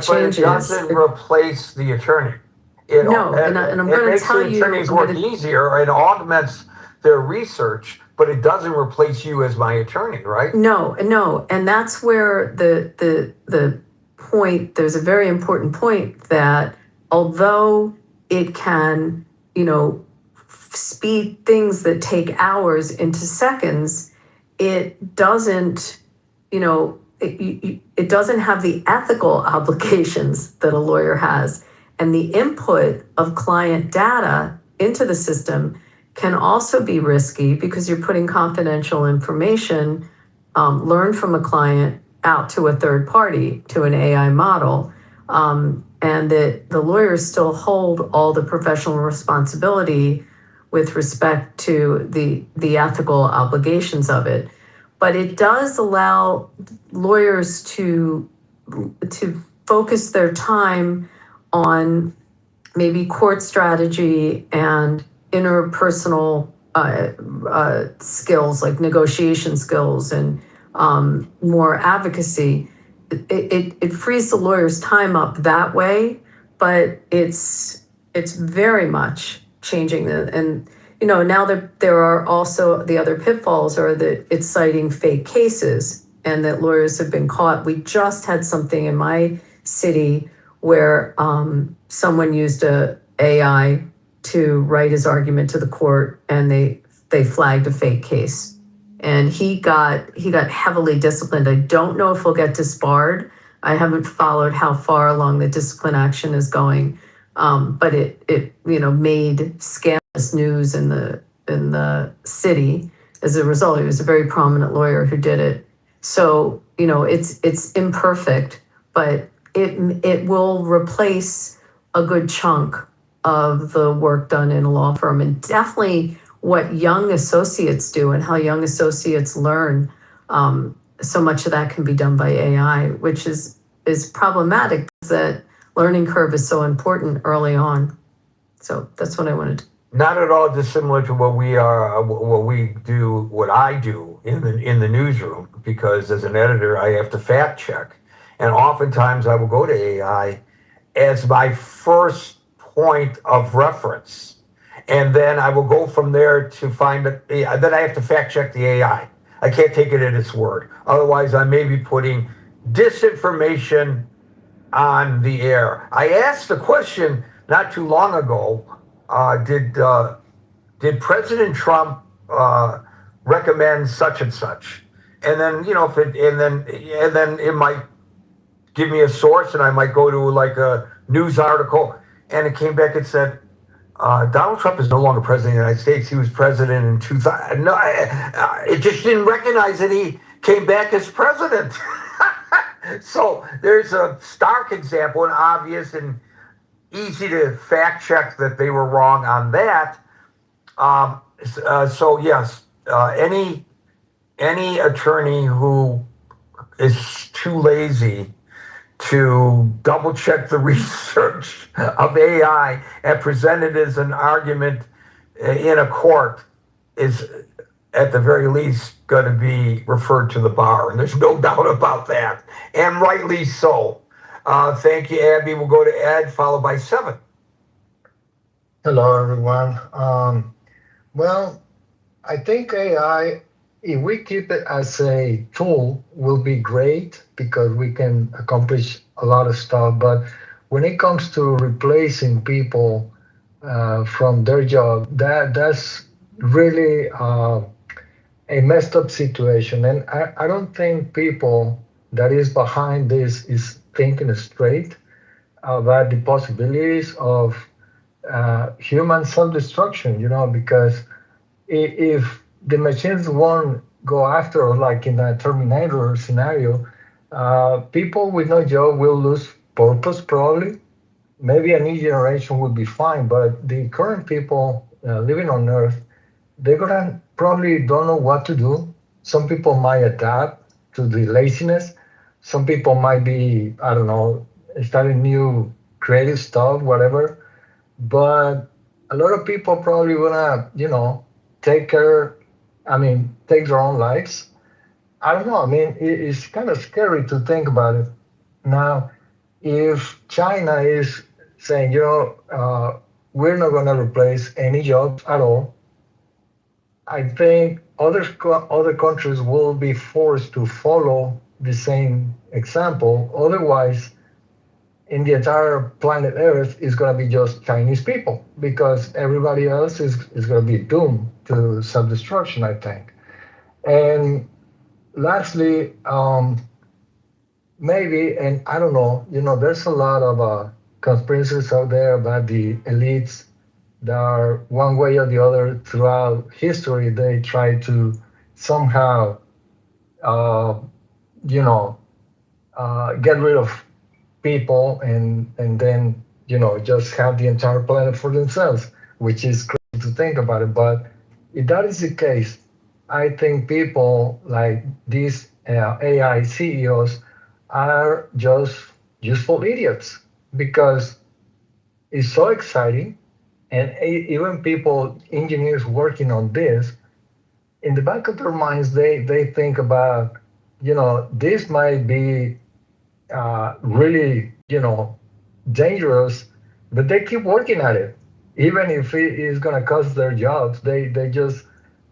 changes. But it doesn't replace the attorney. And I'm going to tell you, it makes the attorney's work easier. It augments their research, but it doesn't replace you as my attorney, right? No, and that's where the point. There's a very important point that although it can, speed things that take hours into seconds, it doesn't, it doesn't have the ethical obligations that a lawyer has. And the input of client data into the system can also be risky because you're putting confidential information learned from a client out to a third party, to an AI model. And that the lawyers still hold all the professional responsibility with respect to the ethical obligations of it. But it does allow lawyers to focus their time on maybe court strategy and interpersonal skills like negotiation skills and more advocacy. It frees the lawyer's time up that way, but it's very much changing and now there are also the other pitfalls are that it's citing fake cases and that lawyers have been caught. We just had something in my city where someone used a AI to write his argument to the court, and they flagged a fake case, and he got heavily disciplined. I don't know if he'll get disbarred. I haven't followed how far along the discipline action is going, but it made scandalous news in the city as a result. He was a very prominent lawyer who did it. So it's imperfect, but it will replace a good chunk of the work done in a law firm, and definitely what young associates do and how young associates learn. So much of that can be done by AI, which is problematic because that learning curve is so important early on. So that's what I wanted to. Not at all dissimilar to what I do in the newsroom, because as an editor, I have to fact check. And oftentimes I will go to AI as my first point of reference. And then I will go from there to find that then I have to fact check the AI. I can't take it at its word. Otherwise, I may be putting disinformation on the air. I asked the question not too long ago, did President Trump recommend such and such? And then, and then it might give me a source, and I might go to like a news article, and it came back and said, Donald Trump is no longer president of the United States. He was president in 2000. No, it just didn't recognize that he came back as president. So there's a stark example, and obvious and easy to fact check that they were wrong on that. So yes, any attorney who is too lazy to double check the research of AI and present it as an argument in a court is at the very least going to be referred to the bar. And there's no doubt about that. And rightly so. Thank you, Abby. We'll go to Ed, followed by Seven. Hello, everyone. Well, I think AI, if we keep it as a tool, will be great because we can accomplish a lot of stuff. But when it comes to replacing people from their job, that's really a messed up situation. And I don't think people that is behind this is thinking straight about the possibilities of human self-destruction, because if the machines won't go after us, like in a Terminator scenario, people with no job will lose purpose probably. Maybe a new generation would be fine, but the current people living on Earth, they're gonna probably don't know what to do. Some people might adapt to the laziness. Some people might be, I don't know, starting new creative stuff, whatever. But a lot of people probably wanna, take their own lives. I don't know. It's kind of scary to think about it. Now, if China is saying, we're not going to replace any jobs at all, I think other countries will be forced to follow the same example. Otherwise, in the entire planet Earth is going to be just Chinese people, because everybody else is going to be doomed to self-destruction, I think. And lastly, maybe, and I don't know, there's a lot of conspiracies out there about the elites that are one way or the other throughout history. They try to somehow, get rid of people and then just have the entire planet for themselves, which is crazy. to think about it. But if that is the case, I think people like these AI CEOs are just useful idiots because it's so exciting. And even people, engineers working on this, in the back of their minds, they think about, this might be really, dangerous, but they keep working at it. Even if it is going to cost their jobs, they just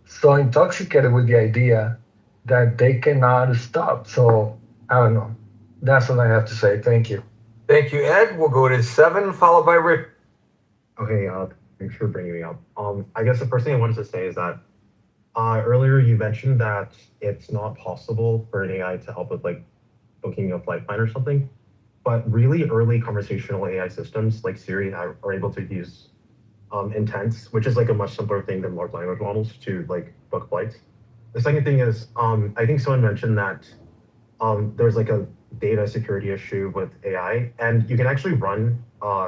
so intoxicated with the idea that they cannot stop. So I don't know. That's what I have to say. Thank you. Thank you, Ed. We'll go to 7, followed by Rick. Okay, thanks for bringing me up. I guess the first thing I wanted to say is that earlier you mentioned that it's not possible for an AI to help with like booking a flight plan or something, but really early conversational AI systems like Siri are able to use intents, which is like a much simpler thing than large language models to like book flights. The second thing is, I think someone mentioned that there's like a data security issue with AI, and you can actually run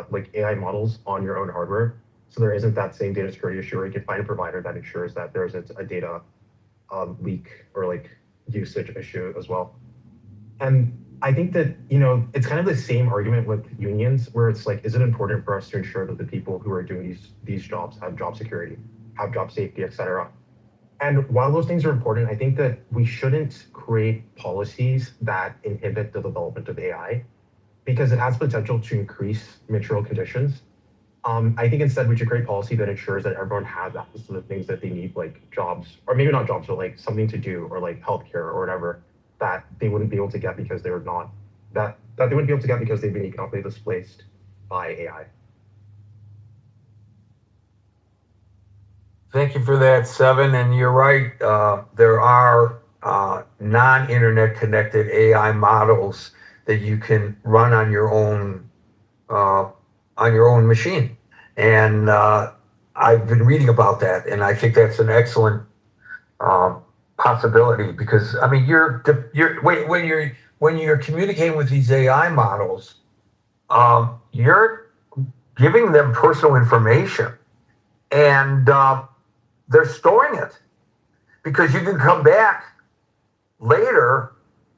like AI models on your own hardware. So there isn't that same data security issue, or you can find a provider that ensures that there's a data leak or like usage issue as well. And I think that, it's kind of the same argument with unions where it's like, is it important for us to ensure that the people who are doing these jobs have job security, have job safety, et cetera? And while those things are important, I think that we shouldn't create policies that inhibit the development of AI because it has potential to increase material conditions. I think instead we should create policy that ensures that everyone has access to the things that they need, like jobs, or maybe not jobs, but like something to do, or like healthcare or whatever that they wouldn't be able to get because they were not that they wouldn't be able to get because they've been economically displaced by AI. Thank you for that, 7. And you're right. There are non-internet connected AI models that you can run on your own machine. And I've been reading about that, and I think that's an excellent possibility because I mean, when you're communicating with these AI models, you're giving them personal information, and they're storing it because you can come back later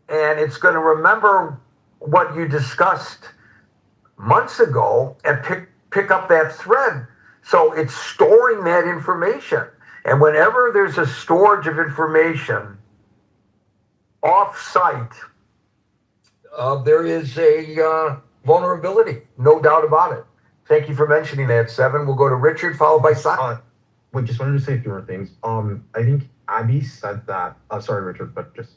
and it's going to remember what you discussed months ago and pick up that thread. So it's storing that information. And whenever there's a storage of information off-site, there is a vulnerability, no doubt about it. Thank you for mentioning that, 7. We'll go to Richard, followed by Simon. Wait, just wanted to say a few more things. I think Abby said that. Sorry, Richard, but just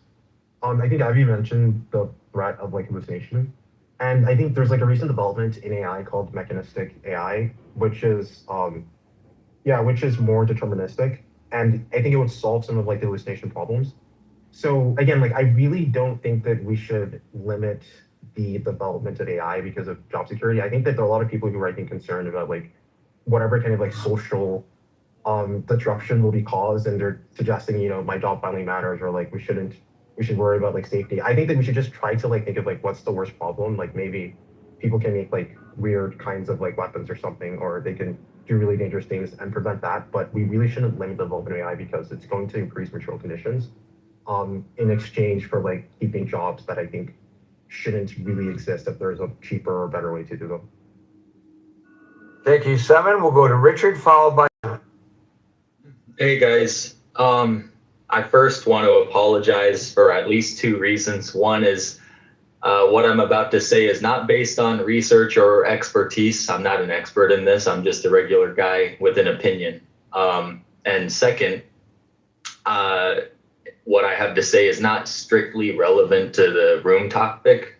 I think Abby mentioned the threat of like hallucination, and I think there's like a recent development in AI called mechanistic AI, which is which is more deterministic, and I think it would solve some of like the hallucination problems. So again, like I really don't think that we should limit the development of AI because of job security. I think that there are a lot of people who are, I think, concerned about like whatever kind of like social disruption will be caused, and they're suggesting, my job finally matters, or like we should worry about like safety. I think that we should just try to like think of like what's the worst problem. Like maybe people can make like weird kinds of like weapons or something, or they can do really dangerous things and prevent that. But we really shouldn't limit the development of AI because it's going to increase material conditions in exchange for like keeping jobs that I think shouldn't really exist if there's a cheaper or better way to do them. Thank you, 7. We'll go to Richard, followed by. Hey guys, I first want to apologize for at least 2 reasons. One is what I'm about to say is not based on research or expertise. I'm not an expert in this. I'm just a regular guy with an opinion. And second, what I have to say is not strictly relevant to the room topic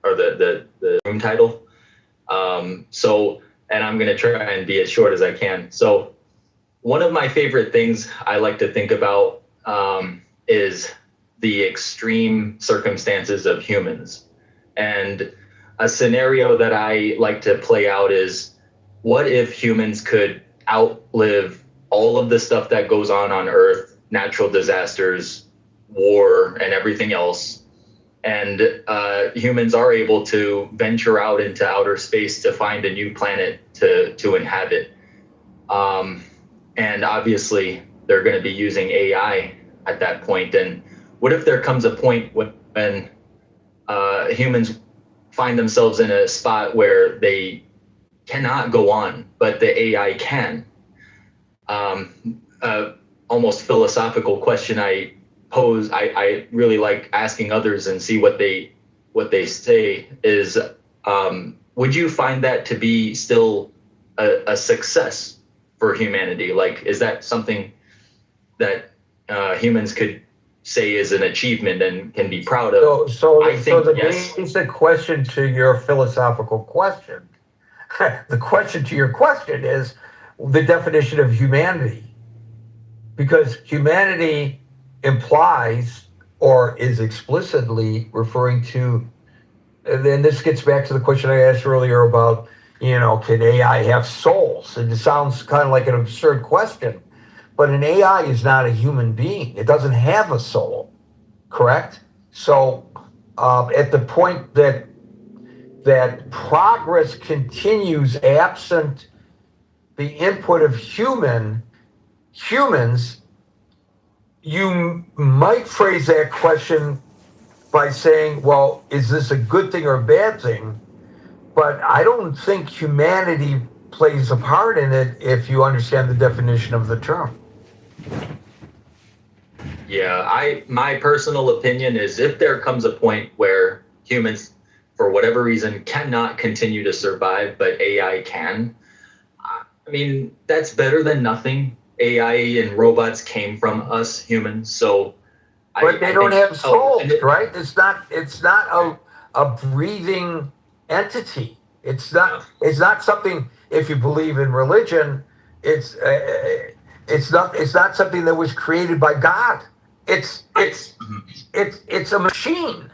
or the room title. And I'm going to try and be as short as I can. So one of my favorite things I like to think about is the extreme circumstances of humans. And a scenario that I like to play out is, what if humans could outlive all of the stuff that goes on Earth, natural disasters, war, and everything else, and humans are able to venture out into outer space to find a new planet to inhabit. and obviously they're going to be using AI at that point. And what if there comes a point when humans find themselves in a spot where they cannot go on, but the AI can? Almost philosophical question I pose. I really like asking others and see what they say is, would you find that to be still a success for humanity? Like, is that something that humans could say is an achievement and can be proud of? So I think the yes. basic question to your philosophical question, the question to your question is the definition of humanity. Because humanity implies or is explicitly referring to, and then this gets back to the question I asked earlier about, can AI have souls? And it sounds kind of like an absurd question, but an AI is not a human being. It doesn't have a soul, correct? So at the point that progress continues absent the input of humans, you might phrase that question by saying, well, is this a good thing or a bad thing? But I don't think humanity plays a part in it if you understand the definition of the term. Yeah, my personal opinion is if there comes a point where humans, for whatever reason, cannot continue to survive, but AI can, I mean, that's better than nothing. AI and robots came from us humans, so but they don't have souls, right? It's not a breathing entity. It's not something. If you believe in religion, it's not something that was created by God. It's a machine.